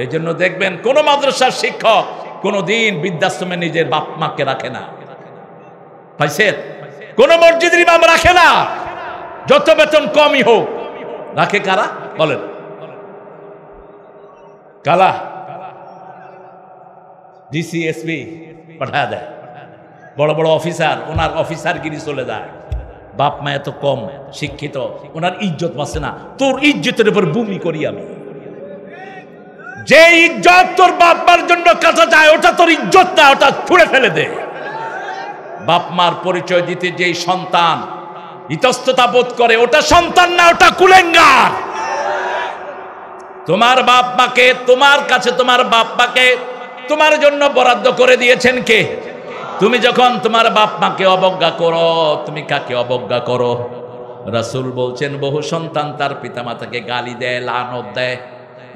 এই জন্য দেখবেন কোন মাদ্রাসার শিক্ষক কোনদিন বৃদ্ধাশ্রমে নিজের বাপ মাকে রাখে না। পাইছেন? কোন মসজিদের ইমাম রাখে না, যত বেতন কমই হোক। রাখে কারা বলেন? কালা ডিসি এসপি পাঠা দেয়, বড় বড় অফিসার, ওনার অফিসারগিরি চলে যায়। বাপ মা এত কম শিক্ষিত, ওনার ইজ্জত বাঁচে না। তোর ইজ্জতের উপর ভূমি করি আমি। যে ইজ্জত তোর বাপ মার জন্য কাঁচা যায়, ওটা তোর ইজ্জত না, ওটা ছুঁড়ে ফেলে দে। বাপ মার পরিচয় দিতে যেই সন্তান ইতস্ততা বোধ করে, ওটা সন্তান না, ওটা কুলেঙ্গার। তোমার বাপ মাকে, তোমার কাছে তোমার বাপ মাকে তোমার জন্য বরাদ্দ করে দিয়েছেন কে? তুমি যখন তোমার বাপ মাকে অবজ্ঞা করো, তুমি কাকে অবজ্ঞা করো? রাসূল বলছেন বহু সন্তান তার পিতামাতাকে গালি দেয়, লানত দেয়।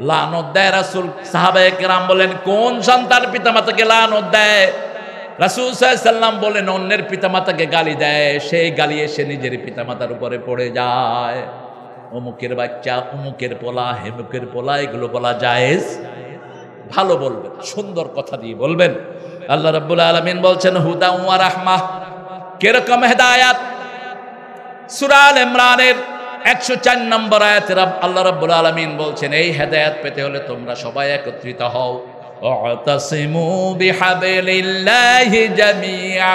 লানত দেয় রাসূল। সাহাবায়ে কেরাম বলেন কোন সন্তান পিতামাতাকে লানত দেয়? রাসূল সাল্লাল্লাহু আলাইহি সাল্লাম বলেন অন্যের পিতামাতাকে গালি দেয়, সেই গালি এসে নিজের পিতামাতার উপরে পড়ে যায়। অমুকের বাচ্চা, অমুকের পোলা, হেমুকের পোলা, এগুলো বলা জায়েজ? ভালো বলবেন, সুন্দর কথা দিয়ে বলবেন। আল্লাহ রাব্বুল আলামিন বলছেন হুদা ওয়া রাহমাহ। কিরকম হেদায়েত? সূরা আল ইমরানের 104 নম্বর আয়াতে আল্লাহ রাব্বুল আলামিন বলছেন এই হেদায়েত পেতে হলে তোমরা সবাই একত্রিত হও। ওয়াতাসিমু বিহাবলিল্লাহি জামিআ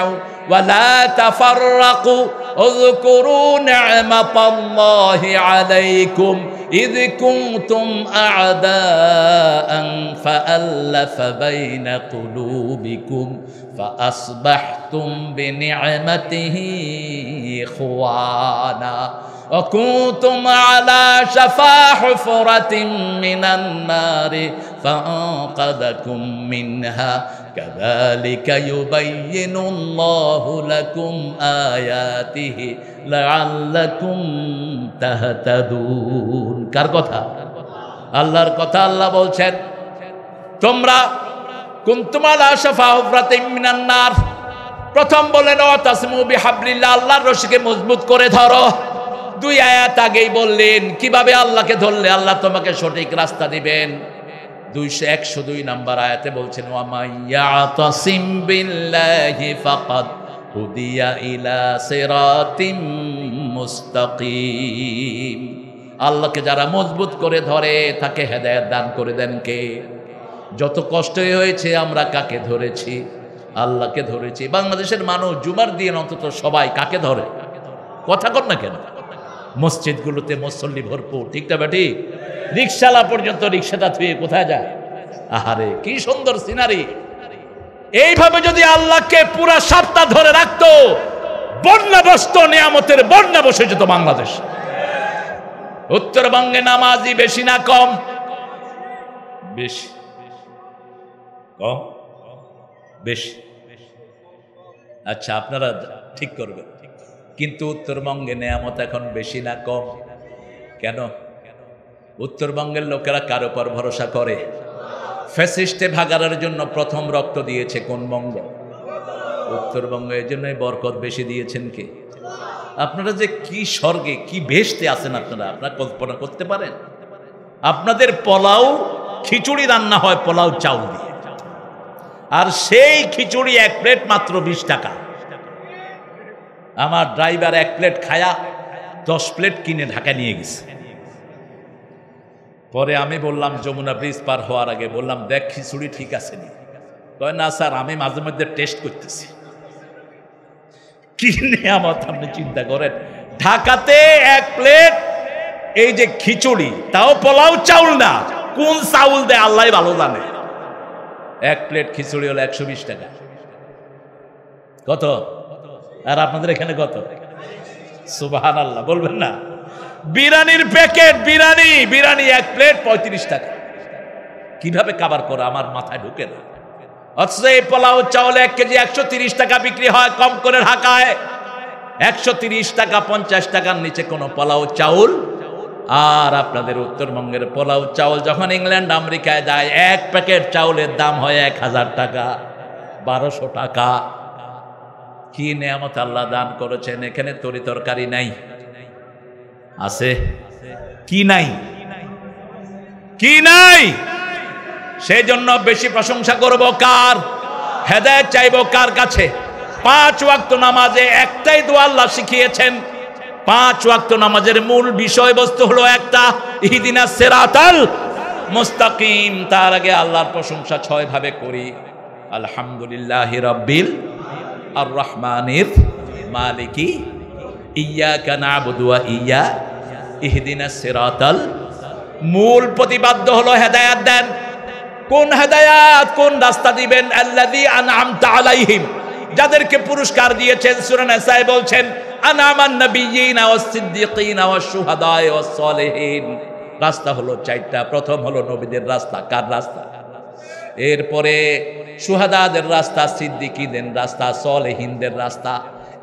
ওয়া লা তাফাররাকু ওযকুরু নি'মাতাল্লাহি আলাইকুম إذ كنتم أعداء فألف بين قلوبكم فأصبحتم بنعمته إخوانا وكنتم على شفا حفرة من النار فأنقذكم منها কাযালিকা ইউবাইয়িনুল্লাহু লাকুম আয়াতিহি লাআল্লাকুম তাহতাদুন। কার কথা? আল্লাহর কথা। আল্লাহ বলছেন, তোমরা কুনতুম আলা শাফা হুফরাতিন মিনান নার, প্রথম বলেন ওয়াতাসিমু বিহাবলিল্লাহ, আল্লাহর রশিকে মজবুত করে ধরো। 2 আয়াত আগেই বললেন কিভাবে আল্লাহকে ধরলে আল্লাহ তোমাকে সঠিক রাস্তা দিবেন। 102 নম্বর আয়াতে বলছেন ওয়া মাইয়াতাসিম বিল্লাহি ফাকাদ হুদিয়া ইলা সিরাতিম মুস্তাকিম। আল্লাহকে যারা মজবুত করে ধরে তাকে হেদায়েত দান করে দেন কে? যত কষ্টই হয়েছে আমরা কাকে ধরেছি? আল্লাহকে ধরেছি। বাংলাদেশের মানুষ জুমার দিন অন্তত সবাই কাকে ধরে? কথা কর না কেন? মসজিদগুলোতে মুসল্লি ভরপুর, ঠিক না বেটি? রিকশালা পর্যন্ত রিকশাটা থুয়ে কোথায় যায়? আহারে কি সুন্দর সিনারি। এইভাবে যদি আল্লাহকে পুরা সপ্তাহ ধরে রাখতো, বন্যা বসত, নিয়ামতের বন্যা বসে যেত বাংলাদেশ। উত্তরবঙ্গে নামাজি বেশি না কম? বেশি। কম? বেশি। আচ্ছা, আপনারা ঠিক করবেন। কিন্তু উত্তরবঙ্গে নিয়ামত এখন বেশি না কম? কেন? উত্তরবঙ্গের লোকেরা কার উপর ভরসা করে? ফ্যাসিস্টে ভাগানোর জন্য প্রথম রক্ত দিয়েছে কোন বঙ্গ? উত্তরবঙ্গ। এই জন্যই বরকত বেশি দিয়েছেন কে? আপনারা যে কি স্বর্গে কি বেহেশতে আছেন আপনারা কল্পনা করতে পারেন? আপনাদের পোলাও খিচুড়ি রান্না হয় পোলাও চাউল দিয়ে, আর সেই খিচুড়ি 1 প্লেট মাত্র 20 টাকা। আমার ড্রাইভার 1 প্লেট খায়া 10 প্লেট কিনে ঢাকা নিয়ে গেছে। পরে আমি বললাম, যমুনা ব্রিজ পার হওয়ার আগে বললাম, দেখ খিচুড়ি ঠিক আছে নি? কয় না স্যার, আমি মাঝে মধ্যে টেস্ট করতেছি। কি নিয়ামত আপনি চিন্তা করেন। ঢাকাতে 1 প্লেট এই যে খিচুড়ি, তাও পোলাও চাউল না, কোন চাউল দেয় আল্লাহ ভালো জানে। 1 প্লেট খিচুড়ি হলো 120 টাকা। কত? আর আপনাদের এখানে কত? সুবহানাল্লাহ বলবেন না? বিরিয়ানির প্যাকেট, বিরিয়ানি 1 প্লেট 35 টাকা। কিভাবে কাবার করে আমার মাথায় ঢুকে না। অথচ এই পোলাও চাউল 1 কেজি 130 টাকা বিক্রি হয় কম করে ঢাকায়। 130 টাকা, 50 টাকার নিচে কোনো পোলাও চাউল। আর আপনাদের উত্তরবঙ্গের পোলাও চাউল যখন ইংল্যান্ড আমেরিকায় যায়, 1 প্যাকেট চাউলের দাম হয় 1000 টাকা, 1200 টাকা। কি নিয়ামত আল্লাহ দান করেছেন। এখানে তরি তরকারি নাই? আছে? কি নাই? কি নাই? সেই জন্য বেশি প্রশংসা করব কার? হেদায়েত চাইব কার কাছে? 5 ওয়াক্ত নামাজে একটাই দোয়া আল্লাহ শিখিয়েছেন। 5 ওয়াক্ত নামাজের মূল বিষয়বস্তু হলো একটা, ইহদিনাস সিরাতাল মুস্তাকিম। তার আগে আল্লাহর প্রশংসা 6 ভাবে করি। আলহামদুলিল্লাহি রাব্বিল আর রহমানির মালিকি ইয়্যাকা না'বুদু ওয়া ইয়্যা ইহদিনাস সিরাতাল। মূল প্রতিপাদ্য হলো হেদায়েত দেন। কোন হেদায়েত, কোন রাস্তা দিবেন? আল্লাযী আন'আমতা আলাইহিম, যাদেরকে পুরস্কার দিয়েছেন। সূরা নিসায় বলছেন আন'আমান নাবিয়্যিনা ওয়াস সিদ্দীকিনা ওয়াস শুহাদা ওয়াস সালিহিন। রাস্তা হলো 4টা। প্রথম হলো নবীদের রাস্তা। কার রাস্তা? এরপরে শুহাদাদের রাস্তা, সিদ্দিকীদের রাস্তা, সালেহিনদের রাস্তা।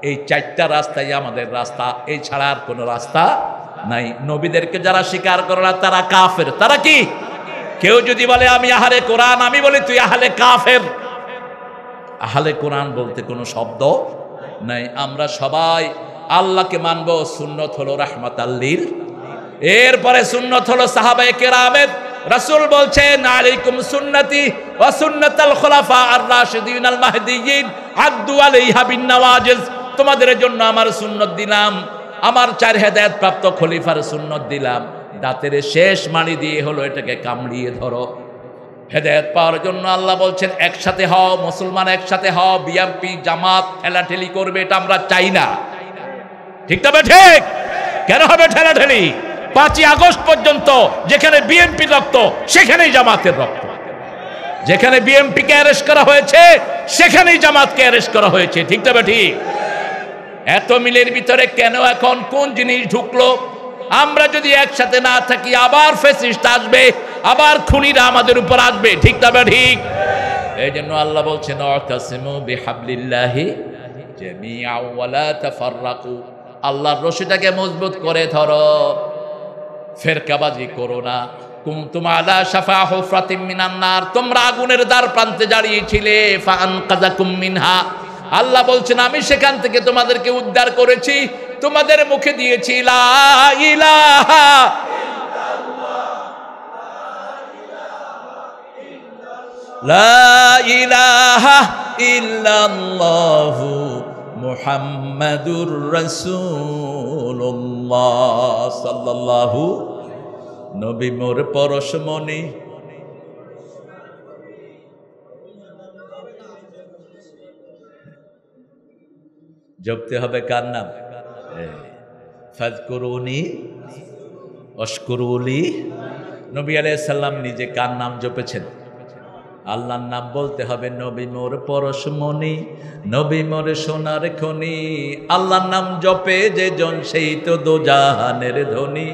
এই 4টা রাস্তাই আমাদের রাস্তা, এই ছাড়া আর কোনো রাস্তা নাই। নবীদেরকে যারা স্বীকার করে না তারা কাফের। তারা কি? কেউ যদি বলে আমি আহলে কোরআন, আমি বলি তুই আহলে কাফের। আহলে কোরআন বলতে কোনো শব্দ নাই। আমরা সবাই আল্লাহকে মানবো। সুন্নত হলো রাহমাতাল লিল। এরপরে সুন্নত হলো সাহাবায়ে কেরামের। রাসূল বলছেন আলাইকুম সুন্নতি ওয়া সুন্নাতাল খুলাফা আর রাশিদিন আল মাহদিয়িন আদু আলাইহা বিন নওয়াজিজ। তোমাদের জন্য আমার সুন্নত দিলাম, আমার 4 হেদায়েত প্রাপ্ত খলিফার সুন্নত দিলাম। দাঁতের শেষ মাড়ি দিয়ে হলো এটাকে কামড়িয়ে ধরো। হেদায়েত পাওয়ার জন্য আল্লাহ বলছেন একসাথে হও, মুসলমান একসাথে হও। বিএনপি জামাত ঠেলাঠেলি করবে, এটা আমরা চাই না। ঠিক তবে ঠিক? কেন হবে ঠেলাঠেলি? 5ই আগস্ট পর্যন্ত যেখানে বিএনপির রক্ত সেখানেই জামাতের রক্ত। যেখানে বিএনপিকে অ্যারেস্ট করা হয়েছে সেখানেই জামাতকে অ্যারেস্ট করা হয়েছে। ঠিক তবে ঠিক? এত মিলের ভিতরে কেন এখন কোন জিনিস ঢুকলো? আমরা যদি একসাথে না থাকি আবার ফ্যাসিস্ট আসবে, আবার খুনিরা আমাদের উপর আসবে। ঠিক তবে ঠিক? এই জন্য আল্লাহ বলছেন ওয়াতাসিমু বিহাবলিল্লাহি জামিআন ওয়া লা তাফাররাকু, আল্লাহর রশিটাকে মজবুত করে ধরো, ফেরকাবাজি করো না। কুনতুম আলা শাফা হুফরাতিম মিনান নার, তোমরা আগুনের দ্বার প্রান্তে দাঁড়িয়েছিলে, ফাআনকাযাকুম মিনহা, আল্লাহ বলছেন আমি সেখান থেকে তোমাদেরকে উদ্ধার করেছি, তোমাদের মুখে দিয়েছি লা ইলাহা লা ইলাহা ইল্লাল্লাহু মুহাম্মাদুর রাসূলুল্লাহ সাল্লাল্লাহু, নবী মোর পরশমণি। জপতে হবে কার নাম? ফাযকুরুনি ওয়াশকুরুলি। নবী আলাইহিস সালাম নিজে কার নাম জপেছেন? আল্লাহর নাম বলতে হবে। নবী মোর পরশমণি, নবী মোর সোনার খনি, আল্লাহর নাম জপে যে জন সেই তো দোজাহানের ধনী।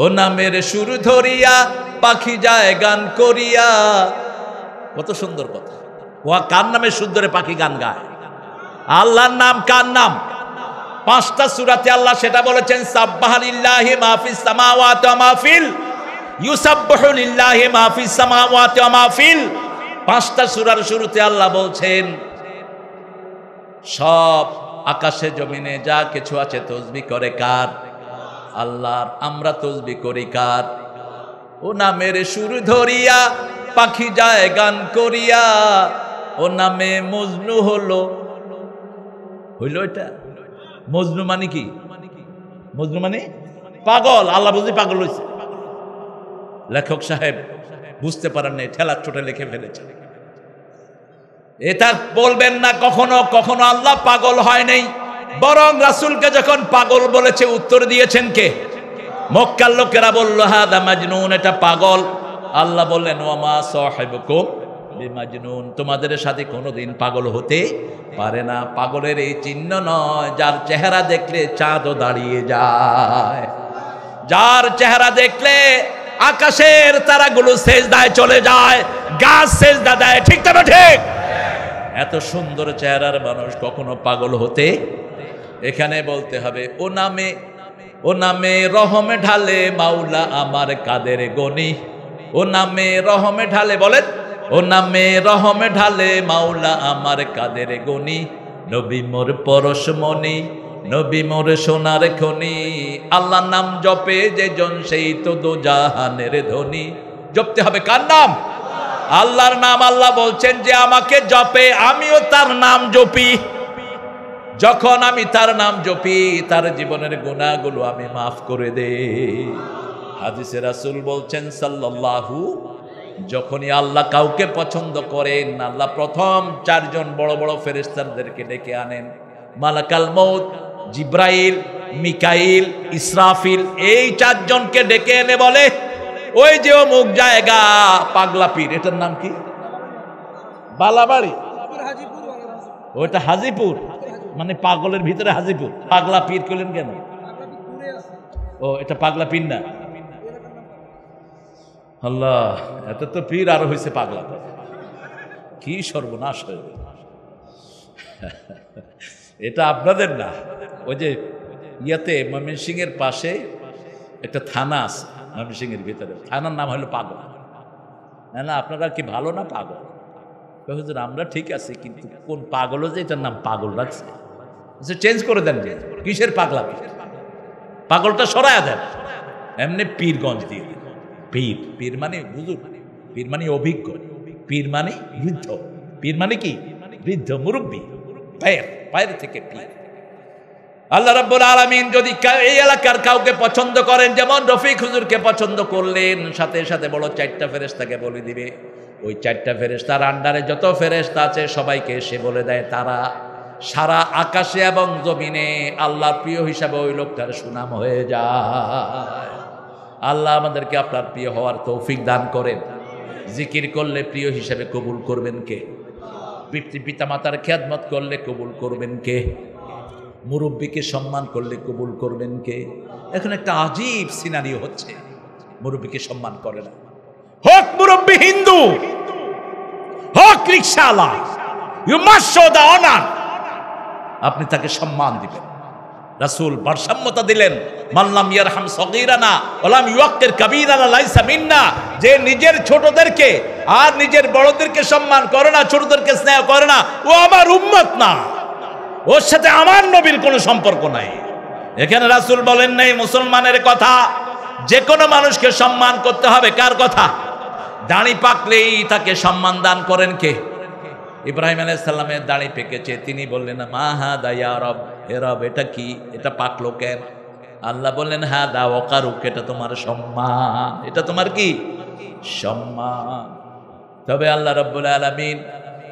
ও নামের সুর ধরিয়া পাখি যায় গান করিয়া, কত সুন্দর কথা। ও কার নামে সুর ধরে পাখি গান গায়? আল্লাহর নাম। কার নাম? 5টা সূরাতে আল্লাহ সেটা বলেছেন, সাব্বাহা লিল্লাহি মা ফিস সামাওয়াতি ওয়া মা ফিল, ইউসাব্বিহু লিল্লাহি মা ফিস সামাওয়াতি ওয়া মা ফিল। 5টা সূরার শুরুতে আল্লাহ বলছেন সব আকাশে জমিনে যা কিছু আছে তাসবিহ করে কার? আল্লাহর। আমরা তাসবিহ করি কার? ও নামের সুর ধরিয়া পাখি যায় গান করিয়া, ও নামে মজনু হলো। হইল এটা? মজনু মানে কি? মজনু মানে পাগল। আল্লাহ বুঝি পাগল হয়েছে? লেখক সাহেব বুঝতে পারেন নাই, ঠেলা ছোটে লিখে ফেলেছে। এটা বলবেন না কখনো কখনো আল্লাহ পাগল হয় নাই, বরং রাসূলকে যখন পাগল বলেছে উত্তর দিয়েছেন কে? মক্কার লোকেরা বলল হাদা মাজনুন, এটা পাগল। আল্লাহ বললেন ওয়া মা সাহিবুকুম বিমাজনুন, তোমাদের সাথে কোনোদিন পাগল হতে পারে না। পাগলের এই চিহ্ন নয় যার চেহারা দেখলে চাঁদও দাঁড়িয়ে যায়, যার চেহারা দেখলে আকাশের তারাগুলো সেজদায় চলে যায়, গাছ সেজদা দেয়। ঠিক তবে ঠিক? এত সুন্দর চেহারার মানুষ কখনো পাগল হতে? এখানে বলতে হবে ও নামে, ও নামে রহমে ঢালে মাওলা আমার কাদের গনি, ও নামে রহমে ঢালে, বলেন ও নামে রহমে ঢালে মাওলা আমার কাদের গনি, নবী মোর পরশমণি, নবী মোর সোনার খনি। আল্লাহর নাম জপে যে জন সেই তো দোজাহানের ধনী। জপতে হবে কার নাম? আল্লাহর নাম। আল্লাহ বলছেন যে আমাকে জপে, আমিও তার নাম জপি। যখন আমি তার নাম জপি তার জীবনের গুনাহগুলো আমি মাফ করে দেই। হাদিসে রাসূল বলছেন সাল্লাল্লাহু, যখনই আল্লাহ কাউকে পছন্দ করেন আল্লাহ প্রথম 4 জন বড় বড় ফেরেশতাদেরকে ডেকে আনেন। মালাকাল মউত, জিব্রাইল, মিকাইল, ইসরাফিল, এই 4 জনকে ডেকে এনে বলে ওই যে অমুক জায়গা পাগলা পীর, এটার নাম কি? বালাবাড়ি। ওইটা হাজিপুর, মানে পাগলের ভিতরে হাজিপুর। পাগলা পীর কইলেন কেন? ও এটা পাগলা পীর না? আল্লাহ, এত তো পীর আরো হয়েছে পাগলা। কি সর্বনাশ হয়ে গেল। এটা আপনাদের না, ওই যে ইয়াতে ময়মনসিংহের পাশে একটা থানা আছে, ময়মনসিংহের ভিতরে থানার নাম হলো পাগলা। না আপনারা কি ভালো না পাগল? হুজুর আমরা ঠিক আছে, কিন্তু কোন পাগলও যে এটার নাম পাগল রাখছে, চেঞ্জ করে দেন। যে কিসের পাগলা? পাগলটা সরায়া দেন, এমনি পীরগঞ্জ দিয়ে দেন। পীর, পীর মানে হুজুর, পীর মানে অভিজ্ঞ, পীর মানে বৃদ্ধ, পীর মানে কি? বৃদ্ধ, মুরব্বী, পায়ের থেকে পীর। আল্লাহ রাব্বুল আলামিন যদি এই এলাকার কাউকে পছন্দ করেন, যেমন রফিক হুজুরকে পছন্দ করলেন, সাথে সাথে বড় 4টা ফেরেশতাকে বলে দিবে। ওই 4টা ফেরেশতার আন্ডারে যত ফেরেশতা আছে সবাইকে সে বলে দেয়, তারা সারা আকাশে এবং জমিনে আল্লাহর প্রিয় হিসাবে ওই লোকটার সুনাম হয়ে যায়। আল্লাহ আমাদেরকে আপনার প্রিয় হওয়ার তৌফিক দান করেন। জিকির করলে প্রিয় হিসাবে কবুল করবেন কে? পিতা মাতার খেদমত করলে কবুল করবেন কে? মুরব্বীকে সম্মান করলে কবুল করবেন কে? এখন একটা আজীব সিনারিও হচ্ছে, মুরব্বীকে সম্মান করে না। হোক মুরব্বী হিন্দু, হোক রিকশাওয়ালা, you must show the honour, আপনি তাকে সম্মান দিবেন। রাসূল ভারসাম্যতা দিলেন, মাল্লাম ইয়ারহাম সগীরানা ওয়ালাম ইউক্কির কাবীরানা লাইসা মিন্না, যে নিজের ছোটদেরকে আর নিজের বড়দেরকে সম্মান করে না, ছোটদেরকে স্নেহ করে না, ও আমার উম্মত না, ওর সাথে আমার নবীর কোনো সম্পর্ক নাই। এখানে রাসূল বলেন নাই মুসলমানের কথা, যে কোনো মানুষকে সম্মান করতে হবে। কার কথা? দাড়ি পাকলেই তাকে সম্মান দান করেন কে? ইব্রাহিম আলাইহিস সালামের দাড়ি পেকেছে, তিনি বললেন মা হাদা ইয়া রব, হে রব এটা কি, এটা পাকলো কেন? আল্লাহ বললেন হাদা ওয়াকারুক, এটা তোমার সম্মান, এটা তোমার কি সম্মান। তবে আল্লাহ রাব্বুল আলামিন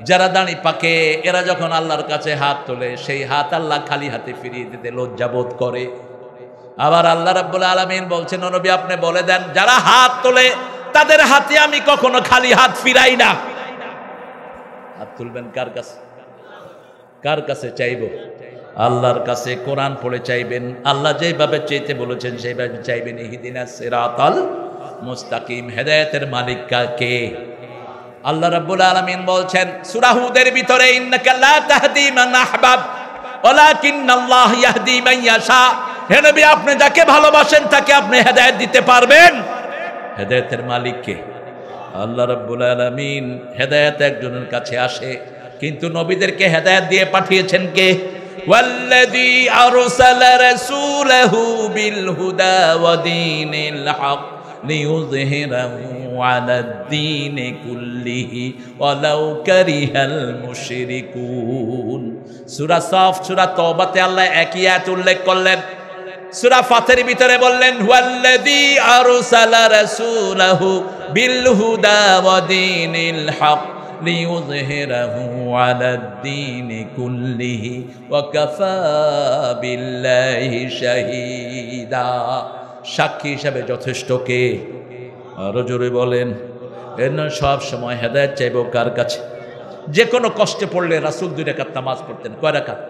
যারা দাড়ি পাকে এরা যখন আল্লাহর কাছে হাত তোলে, সেই হাত আল্লাহ খালি হাতে ফিরিয়ে দিতে লজ্জাবোধ করে। আবার আল্লাহ রাব্বুল আলামিন বলছেন ও নবী আপনি বলে দেন, যারা হাত তোলে তাদের হাতে আমি কখনো খালি হাত ফিরাই না। হাত তুলবেন কার কাছে? কার কাছে চাইব? আল্লাহর কাছে। কোরআন পড়ে চাইবেন, আল্লাহ যেভাবে চাইতে বলেছেন সেইভাবে চাইবেন। ইহদিনাস সিরাতাল মুস্তাকিম, হেদায়েতের মালিক কে? আল্লাহ রাব্বুল আলামিন বলছেন সূরা হুদের ভিতরে, ইন্নাকা লা তাহদি মান আহবাব ওয়ালাকিন্নাল্লাহ ইয়াহদি মান ইয়াশা। হে নবী আপনি যাকে ভালোবাসেন তাকে আপনি হেদায়েত দিতে পারবেন। হেদায়েতের মালিক কে? আল্লাহ রাব্বুল আলামিন। হেদায়েত একজনের কাছে আসে, কিন্তু নবীদেরকে হেদায়েত দিয়ে পাঠিয়েছেন কে? ওয়াল্লাযী আরসালা রাসূলাহু বিল হুদা ওয়া দীনিল হক লিইয়ুযহিরাহু আলাদ দীনি কুল্লিহি ওয়ালাউ কারিহাল মুশরিকুন। সূরা সাফ, সূরা তওবাতে আল্লাহ একই আয়াত উল্লেখ করলেন। সূরা ফাতির ভিতরে বললেন ওয়াল্লাযী আরসালা রাসূলাহু বিল হুদা ওয়া দীনিল হক লিইয়ুযহিরাহু আলাদ দীনি কুল্লিহি ওয়া কাফা বিল্লাহি শাহীদা। সাক্ষী হিসাবে যথেষ্ট কে? আরো জোরে বলেন। এর সব সময় হেদায়েত চাইব কার কাছে? যে কোনো কষ্টে পড়লে রাসূল 2 রাকাত নামাজ পড়তেন। কয় রাকাত?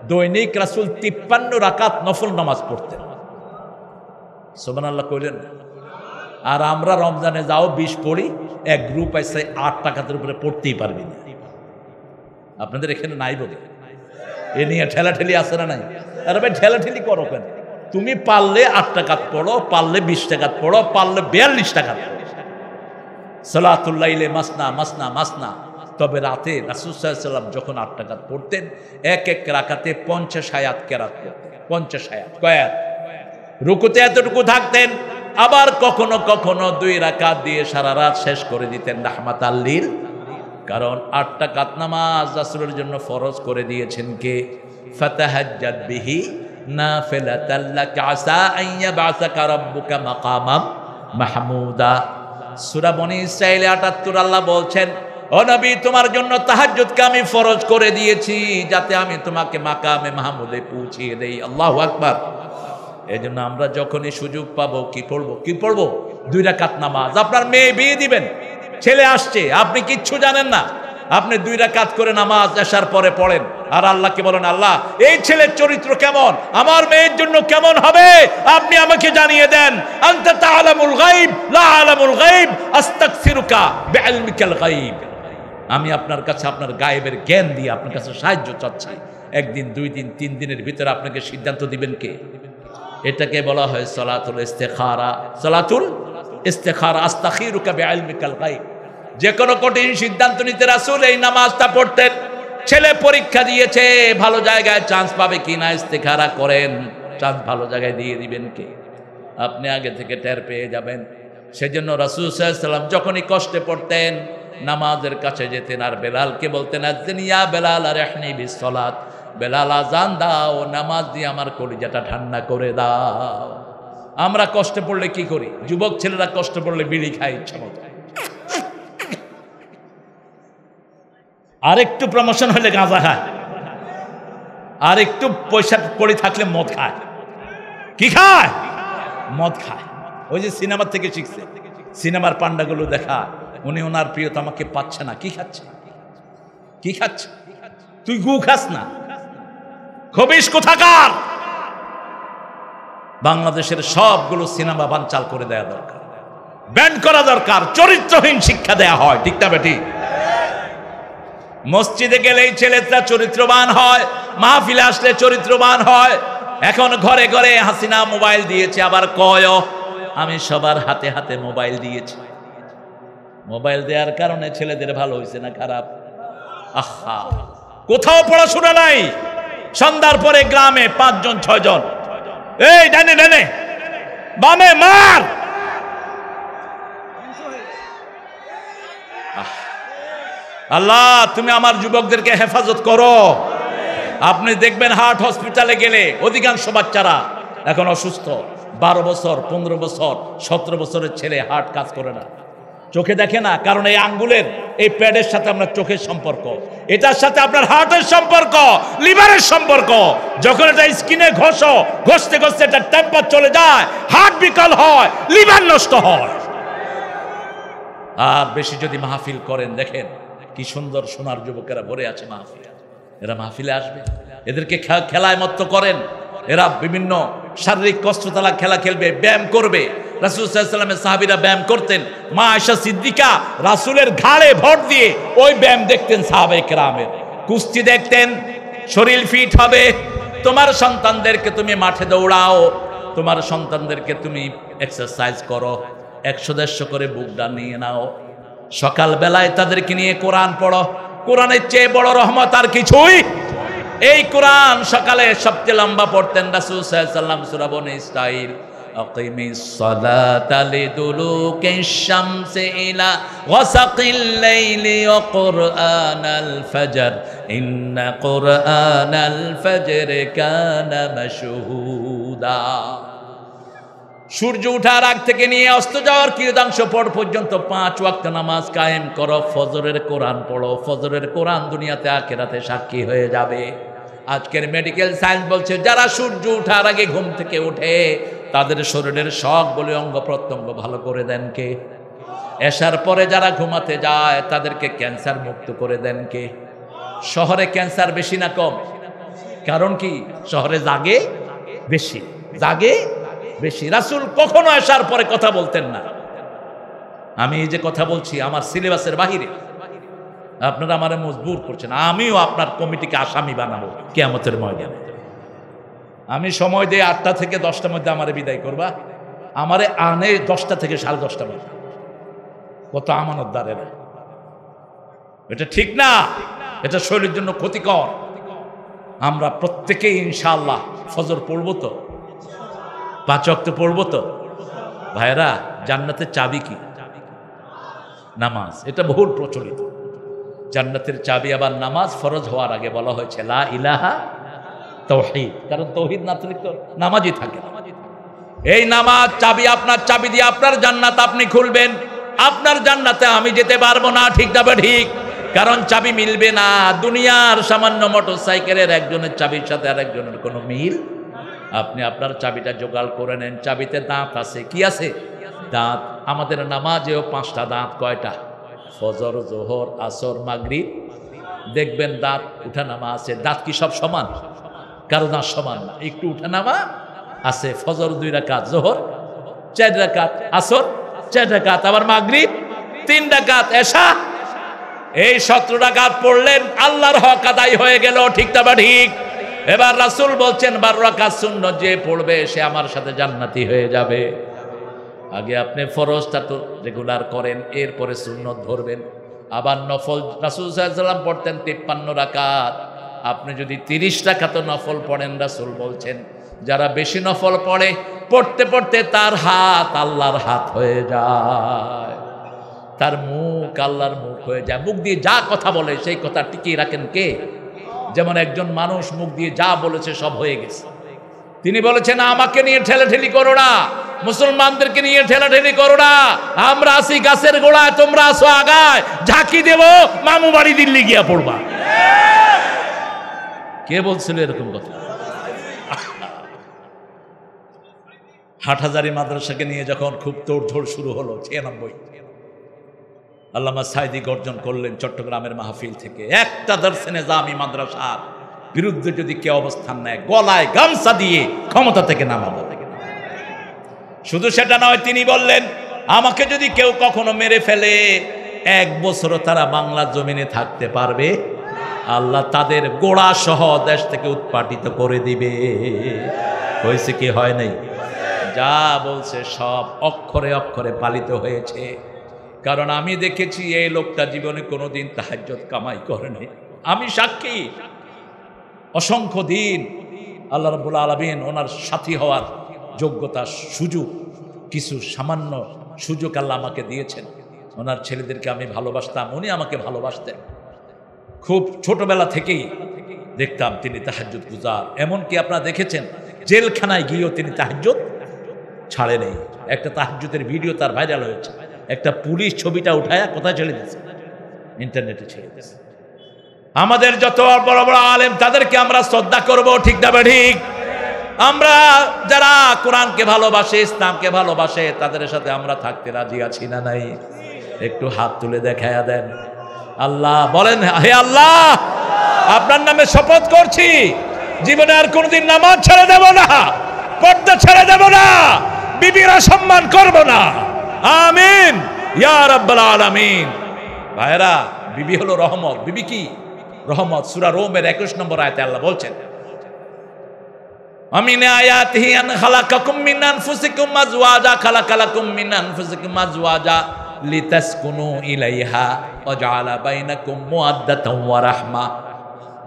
দৈনিক রাসূল 53 রাকাত নফল নামাজ পড়তেন। সুবহানাল্লাহ কইলেন। আর আমরা রমজানে যাও 20 পড়ি, এক গ্রুপ আছে 8 রাকাতের উপরে পড়তেই পারবি না। আপনাদের এখানে নাই বলে এ নিয়ে ঠেলাঠেলি আছে না নাই? আরে ভাই ঠেলাঠেলি করো কেন? তুমি পারলে 8 রাকাত পড়ো, পারলে 20 রাকাত পড়ো, পারলে 42 রাকাত পড়ো। সালাতুল লাইলে মাসনা মাসনা মাসনা। তবে রাতে রাসূল সাল্লাল্লাহু আলাইহি ওয়াসাল্লাম যখন 8 রাকাত পড়তেন, এক এক রাকাতে 50 আয়াত কেরাত করতেন। 50 আয়াত। কয় আয়াত? রুকুতে এতটুকু থাকতেন, আবার কখনো কখনো 2 রাকাত দিয়ে সারা রাত শেষ করে দিতেন রাহমাতাল লিল। কারণ 8 রাকাত নামাজ রাসূলের জন্য ফরজ করে দিয়েছেন কে? ফাতাহাজ্জাদ বিহি নাফিলাতাল লাকা আসা আন ইয়াবআসাকা রাব্বুকা মাকামাম মাহমুদা। সূরা বনী ইসরাঈলে 78 আল্লাহ বলছেন ও নবী তোমার জন্য তাহাজ্জুদকে আমি ফরজ করে দিয়েছি যাতে আমি তোমাকে মাকামে মাহমুদে পৌঁছিয়ে দেই। আল্লাহু আকবার। এজন্য আমরা যখনই সুযোগ পাবো কি পড়বো? কি পড়বো? 2 রাকাত নামাজ। আপনার মেয়ে বিয়ে দিবেন, ছেলে আসছে, আপনি কিচ্ছু জানেন না, আপনি 2 রাকাত করে নামাজ এশার পরে পড়েন, আর আল্লাহকে বলেন আল্লাহ এই ছেলের চরিত্র কেমন, আমার মেয়ের জন্য কেমন হবে আপনি আমাকে জানিয়ে দেন। আনতা তা'লামুল গায়ব লা আ'লামুল গায়ব আস্তাগফিরুকা বিইলমিকাল গায়ব। আমি আপনার কাছে আপনার গায়েবের জ্ঞান দিয়ে আপনার কাছে সাহায্য চাচ্ছি। 1 দিন 2 দিন 3 দিনের ভিতরে আপনাকে সিদ্ধান্ত দিবেন কে? এটাকে বলা হয় সালাতুল ইস্তিখারা। সালাতুল ইস্তিখারা। আস্তাখিরুকা বিইলমিকাল গায়ব। যে কোনো কঠিন সিদ্ধান্ত নিতে রাসূল এই নামাজটা পড়তেন। ছেলে পরীক্ষা দিয়েছে, ভালো জায়গায় চান্স পাবে কিনা ইস্তিখারা করেন, চান্স ভালো জায়গায় দিয়ে দিবেন কে? আপনি আগে থেকে টের পেয়ে যাবেন। সেজন্য রাসূল সাল্লাল্লাহু আলাইহি ওয়াসাল্লাম যখনই কষ্টে পড়তেন নামাজের কাছে যেতেন আর বেলালকে বলতেন আযিন ইয়া বেলাল আরহনি বিসসালাত। বেলাল আজান দাও, নামাজ দিয়ে আমার কলিজাটা ঠান্ডা করে দাও। আমরা কষ্টে পড়লে কি করি? যুবক ছেলেরা কষ্ট পড়লে বিড়ি খায় ইচ্ছা মতো, আর একটু প্রমোশন হলে গাঁজা খায়, আর একটু পয়সা পড়ে থাকলে মদ খায়। কি খায়? মদ খায়। ওই যে সিনেমা থেকে শিখছে, সিনেমার পান্ডাগুলো দেখা, উনি ওনার প্রিয়তমাকে পাচ্ছে না, কি খাচ্ছে? কি খাচ্ছে? তুই গু খাস না, খবিস কোথাকার। বাংলাদেশের সবগুলো সিনেমা বানচাল করে দেওয়া দরকার, ব্যান করা দরকার, চরিত্রহীন শিক্ষা দেয়া হয়, ঠিক না বেটি? মসজিদে গেলেই ছেলেরা চরিত্রবান হয়, মাহফিলে আসলে চরিত্রবান হয়। এখন ঘরে ঘরে হাসিনা মোবাইল দিয়েছে, আবার কয় আমি সবার হাতে হাতে মোবাইল দিয়েছি। মোবাইল দেওয়ার কারণে ছেলেদের ভালো হয়েছে না খারাপ? আহা, কোথাও পড়াশোনা নাই। সন্ধ্যার পরে গ্রামে 5 জন 6 জন, এই ডানে ডানে বামে মার। আল্লাহ তুমি আমার যুবকদেরকে হেফাজত করো। আপনি দেখবেন হার্ট হসপিটালে গেলে অধিকাংশ বাচ্চারা এখন অসুস্থ। 12 বছর 15 বছর 17 বছরের ছেলে হার্ট কাজ করে না, চোখে দেখে না। কারণ এই আঙ্গুলের এই প্যাডের সাথে আপনার চোখের সম্পর্ক, এটার সাথে আপনার হার্টের সম্পর্ক, লিভারের সম্পর্ক। যখন এটা স্কিনে ঘষতে ঘষতে এটা টেম্পার চলে যায়, হার্ট বিকল হয়, লিভার নষ্ট হয়। আর বেশি যদি মাহফিল করেন, দেখেন কি সুন্দর সোনার যুবকেরা ভরে আছে মাহফিল। এরা মাহফিলে আসবে, এদেরকে খেলায় মত্ত করেন। এরা বিভিন্ন শারীরিক কষ্টতালা খেলা খেলবে, ব্যায়াম করবে। রাসূল সাল্লাল্লাহু আলাইহি ওয়াসাল্লামের সাহাবীরা ব্যায়াম করতেন। মা আয়েশা সিদ্দিকা রাসূলের ঘাড়ে ভর দিয়ে ওই ব্যায়াম দেখতেন। সাহাবায়ে কেরামের কুস্তি দেখতেন, শরীর ফিট হবে। তোমার সন্তানদেরকে তুমি মাঠে দৌড়াও, তোমার সন্তানদেরকে তুমি এক্সারসাইজ করো, 100-150 করে বুকডা নিয়ে নাও। সকাল বেলায় তাদেরকে নিয়ে কোরআন পড়ো। কোরআনের চেয়ে বড় রহমত আর কিছুই। এই কোরআন সকালে সবচেয়ে লম্বা পড়তেন রাসূল সাল্লাল্লাহু আলাইহি ওয়াসাল্লাম সূরা বনী ইসরাঈল। আকিমিস সালাতা লিদুলুকিশ শামসি ইলা ওয়াসাকিল লাইলি ওয়া কুরআনাল ফাজর ইন্না কুরআনাল ফাজরি কানা মাশহুদা। সূর্য ওঠার আগ থেকে নিয়ে অস্ত যাওয়ার কিয়দাংশ পর্যন্ত 5 ওয়াক্ত নামাজ কায়েম করো। ফজরের কোরআন পড়ো। ফজরের কোরআন দুনিয়াতে আখিরাতে সাক্ষী হয়ে যাবে। আজকের মেডিকেল সায়েন্স বলছে যারা সূর্য ওঠার আগে ঘুম থেকে ওঠে তাদের শরীরের সব বলে অঙ্গ প্রত্যঙ্গ ভালো করে দেন কে? এশার পরে যারা ঘুমাতে যায় তাদেরকে ক্যান্সার মুক্ত করে দেন কে? শহরে ক্যান্সার বেশি না কম? কারণ কি? শহরে জাগে বেশি, জাগে বেশি। রাসূল কখনো এশার পরে কথা বলতেন না। আমি এই যে কথা বলছি আমার সিলেবাসের বাহিরে, আপনারা আমারে মজবুর করছেন। আমিও আপনার কমিটিকে আসামি বানাবো কিয়ামতের ময়দানে। আমি সময় দিয়ে 8টা থেকে 10টার মধ্যে আমারে বিদায় করবা, আমারে আনে 10টা থেকে 10:30 মধ্যে। কত আমানতদারেরা! এটা ঠিক না, এটা শরীরের জন্য ক্ষতিকর। আমরা প্রত্যেকেই ইনশাআল্লাহ ফজর পড়বো তো, 5 ওয়াক্ত পড়বো তো। ভাইরা, জান্নাতের চাবি কি? নামাজ। এটা বহুল প্রচলিত। জান্নাতের চাবি আবার নামাজ। ফরজ হওয়ার আগে বলা হয়েছে লা ইলাহা তাওহীদ, কারণ তাওহীদ না থাকলে তো নামাজই থাকে না। এই নামাজ চাবি, আপনার চাবি দিয়ে আপনার জান্নাত আপনি খুলবেন। আপনার জান্নাতে আমি যেতে পারবো না, ঠিক তবে ঠিক, কারণ চাবি মিলবে না। দুনিয়ার সামান্য মোটরসাইকেলের একজনের চাবির সাথে আর একজনের কোনো মিল। আপনি আপনার চাবিটা জোগাড় করে নেন। চাবিতে দাঁত আছে। কি আছে? দাঁত। আমাদের নামাজেও 5টা দাঁত। কয়টা? ফজর, জোহর, আসর, মাগরিব। দেখবেন দাঁত উঠানামা আছে। দাঁত কি সব সমান? কারো দাঁত সমান না, একটু উঠানামা আছে। ফজর 2 রাকাত, জোহর 4 রাকাত, আসর 4 রাকাত, আবার মাগরিব 3 রাকাত, এশা এই 17 রাকাত পড়লেন, আল্লাহর হক আদায় হয়ে গেল, ঠিক তবে ঠিক। এবার রাসূল বলছেন 12 রাকাত সুন্নত যে পড়বে সে আমার সাথে জান্নাতি হয়ে যাবে। আগে আপনি ফরজটা তো রেগুলার করেন, এরপরে সুন্নত ধরবেন। আবার নফল রাসূল সাল্লাল্লাহু আলাইহি ওয়াসাল্লাম পড়তেন 53 রাকাত। আপনি যদি 30 রাকাত নফল পড়েন, রাসূল বলছেন যারা বেশি নফল পড়ে, পড়তে পড়তে তার হাত আল্লাহর হাত হয়ে যায়, তার মুখ আল্লাহর মুখ হয়ে যায়। মুখ দিয়ে যা কথা বলে সেই কথা টিকিয়ে রাখেন কে? যেমন একজন মানুষ মুখ দিয়ে যা বলেছে সব হয়ে গেছে। তিনি বলেছেন আমাকে নিয়ে ঠেলাঠেলি করো না, মুসলমানদেরকে নিয়ে ঠেলাঠেলি করো না, আমরা আছি গাছের গোড়ায়, তোমরা আসো আগায়, ঝাঁকি দেব মামু বাড়ি দিল্লি গিয়া পড়বা। কে বলছিল এরকম কথা? হাটহাজারী মাদ্রাসাকে নিয়ে যখন খুব তোড়ঝোড় শুরু হলো 96, আল্লামা সাইদি গর্জন করলেন চট্টগ্রামের মাহফিল থেকে, একটা দর্শে নিজামি মাদ্রাসার বিরুদ্ধে যদি কেউ অবস্থান নেয় গলায় গামছা দিয়ে ক্ষমতা থেকে নামাবো। শুধু সেটা নয়, তিনি বললেন আমাকে যদি কেউ কখনো মেরে ফেলে 1 বছরও তারা বাংলা জমিনে থাকতে পারবে, আল্লাহ তাদের গোড়া সহ দেশ থেকে উৎপাটিত করে দিবে। হয়েছে কি হয় নাই? যা বলছে সব অক্ষরে অক্ষরে পালিত হয়েছে। কারণ আমি দেখেছি এই লোকটা জীবনে কোনোদিন তাহাজ্জুদ কামাই করে নাই। আমি সাক্ষী। অসংখ্য দিন আল্লাহ রাব্বুল আলামিন ওনার সাথী হওয়ার যোগ্যতা, সুযোগ, কিছু সামান্য সুযোগ আল্লাহ আমাকে দিয়েছেন। ওনার ছেলেদেরকে আমি ভালোবাসতাম, উনি আমাকে ভালোবাসতেন। খুব ছোটবেলা থেকেই দেখতাম তিনি তাহাজ্জুদ গুজার। এমনকি আপনারা দেখেছেন জেলখানায় গিয়েও তিনি তাহাজ্জুদ ছাড়ে নেই। একটা তাহাজ্জুদের ভিডিও তার ভাইরাল হয়েছে, একটা পুলিশ ছবিটা উঠায়া কোথায় ছেড়ে দিয়েছে? ইন্টারনেটে ছেড়ে দিয়েছে। আমাদের যত বড় বড় আলেম তাদেরকে আমরা শ্রদ্ধা করব, ঠিক না ঠিক? আমরা যারা কোরআনকে ভালোবাসে, ইসলামকে ভালোবাসে, তাদের সাথে আমরা থাকতে রাজি আছি না নাই? একটু হাত তুলে দেখায়া দেন। আল্লাহ বলেন, হে আল্লাহ, আপনার নামে শপথ করছি জীবনে আর কোনদিন নামাজ ছেড়ে দেব না, পর্দা ছেড়ে দেব না, বিবিরা সম্মান করব না। আমিন ইয়া রাব্বাল আলামিন। ভাইরা, বিবি হলো রহমত। বিবি কি? রহমত। সূরা রোমের 21 নম্বর আয়াতে আল্লাহ বলছেন, আমিন আয়াতিহি আন খালাকাকুম মিন আনফুসিকুম আজওয়াজা, খালাকালাকুম মিন আনফুসিকুম আজওয়াজা লিতাসকুনু ইলাইহা ওয়া জাআলা বাইনাকুম মুআদ্দাতাও ওয়া রাহমা।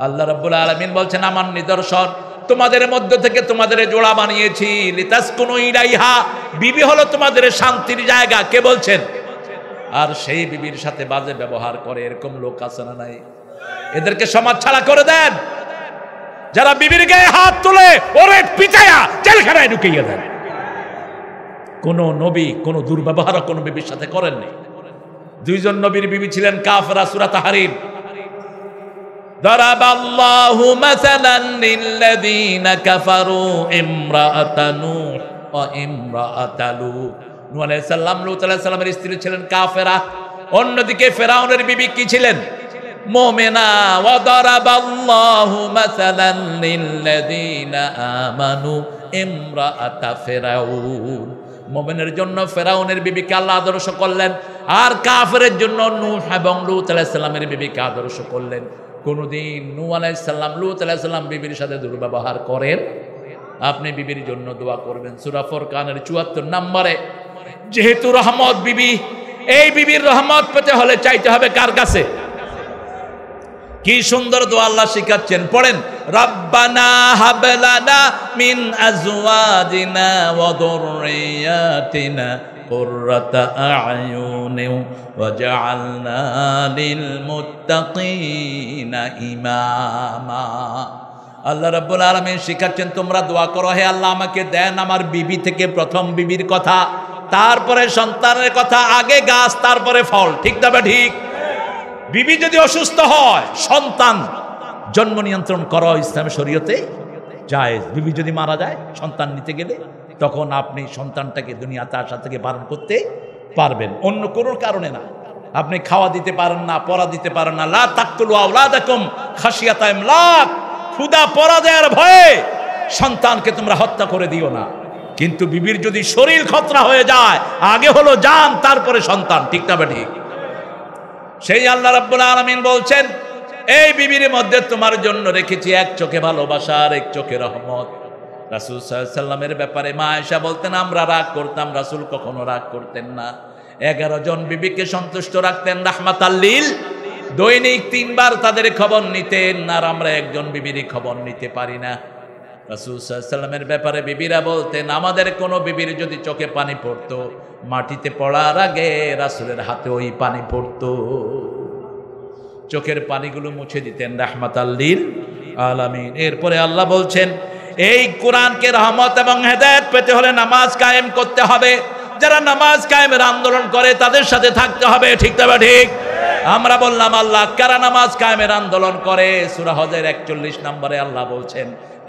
আল্লাহ রাব্বুল আলামিন বলছেন, আমার নিদর্শন, তোমাদের মধ্য থেকে তোমাদের জোড়া বানিয়েছি। লিতাসকুনু ইলাইহা, বিবি হলো তোমাদের শান্তির জায়গা। কে বলছেন? আর সেই বিবির সাথে বাজে ব্যবহার করে, এরকম লোক আছে না নাই? এদেরকে সমাজ ছাড়া করে দেন। যারা বিবির গায়ে হাত তুলে ওরে পিটায়া জেলখানায় ঢুকিয়ে দেন। কোন নবী কোন দুর্ব্যবহার কোন বিবির সাথে করেননি। 2 জন নবীর বিবি ছিলেন কাফেরা। সূরা তাহরিম, দারাবাল্লাহু মাসালান লিল্লাযীনা কাফারু ইমরাআতা নূহ ওয়া ইমরাআতা লূত। নূহ আলাইহিস সালাম, লূত আলাইহিস সালামের স্ত্রী ছিলেন কাফেরা। অন্যদিকে ফেরাউনের বিবি কি ছিলেন? মুমিনা। ওয়া দারাবাল্লাহু মাসালান লিল্লাযীনা আমানু ইমরাআতা ফিরাউন। মুমিনের জন্য ফেরাউনের বিবিকে আল্লাহ আদর্শ করলেন, আর কাফেরের জন্য নূহ এবং লূত আলাইহিস সালামের বিবিকে আদর্শ করলেন। কোনদিন নূহ আলাইহিস সালাম, লূত আলাইহিস সালাম বিবির সাথে দুর্ব্যবহার করেন? আপনি বিবির জন্য দোয়া করবেন। সূরা ফুরকানের 74 নম্বরে, যেহেতু রহমত বিবি, এই বিবির রহমত পেতে হলে চাইতে হবে কার কাছে? কি সুন্দর দোয়া আল্লাহ শিখাচ্ছেন, পড়েন, রাব্বানা হাবলানা মিন আজওয়াজিনা ওয়া যুররিয়াতিনা কুররাতা আ'য়ুনিন ওয়াজআলনা লিল মুত্তাকিনা ইমামা। আল্লাহ রাব্বুল আলামিন শিখাচ্ছেন, তোমরা দোয়া করো, হে আল্লাহ আমাকে দেন আমার বিবি থেকে প্রথম বিবির কথা, তারপরে সন্তানের কথা, আগে গাছ তারপরে ফল, ঠিক না ঠিক? বিবি যদি অসুস্থ হয়, সন্তান জন্ম নিয়ন্ত্রণ করো ইসলামের শরীয়তে জায়েজ। বিবি যদি মারা যায় সন্তান নিতে গেলে, তখন আপনি সন্তানটাকে দুনিয়াতে আসা থেকে বারণ করতে পারবেন, অন্য কোনো কারণে না। আপনি খাওয়া দিতে পারেন না, পড়া দিতে পারেন না। লা তাকতুলু আওলাদাকুম খাশিয়াতা ইমলাক, ক্ষুধা পরাজয়ের ভয়ে সন্তানকে তোমরা হত্যা করে দিও না। কিন্তু বিবির যদি শরীর খতরা হয়ে যায়, আগে হলো জান তারপরে সন্তান, ঠিক না ঠিক? সেই আল্লাহ রাব্বুল আলামিন বলছেন, এই বিবির মধ্যে তোমার জন্য রেখেছি এক চোখে ভালোবাসা আর এক চোখে রহমত। রাসূল সাল্লাল্লাহু আলাইহি সাল্লামের ব্যাপারে মা আয়েশা বলতেন, আমরা রাগ করতাম, রাসূল কখনো রাগ করতেন না। 11 জন বিবিকে সন্তুষ্ট রাখতেন রাহমাতাল লিল। দৈনিক 3 বার তাদের খবর নিতেন, আর আমরা একজন বিবিরই খবর নিতে পারি না। রাসূল সাল্লাল্লাহু আলাইহি সাল্লামের ব্যাপারে বিবিরা বলতেন, আমাদের কোনো বিবির যদি চোখে পানি পড়তো, মাটিতে পড়ার আগে রাসূলের হাতে ওই পানি পড়তো, চোখের পানিগুলো মুছে দিতেন রাহমাতাল লিল আলামিন। এরপরে আল্লাহ বলছেন, এই কোরআনকে রহমত এবং হেদায়েত পেতে হলে নামাজ কায়েম করতে হবে। যারা নামাজ কায়েমের আন্দোলন করে তাদের সাথে থাকতে হবে, ঠিক না ঠিক? আমরা বললাম আল্লাহ কারা নামাজ কায়েমের আন্দোলন করে? সূরা হজের 41 নম্বরে আল্লাহ বলছেন,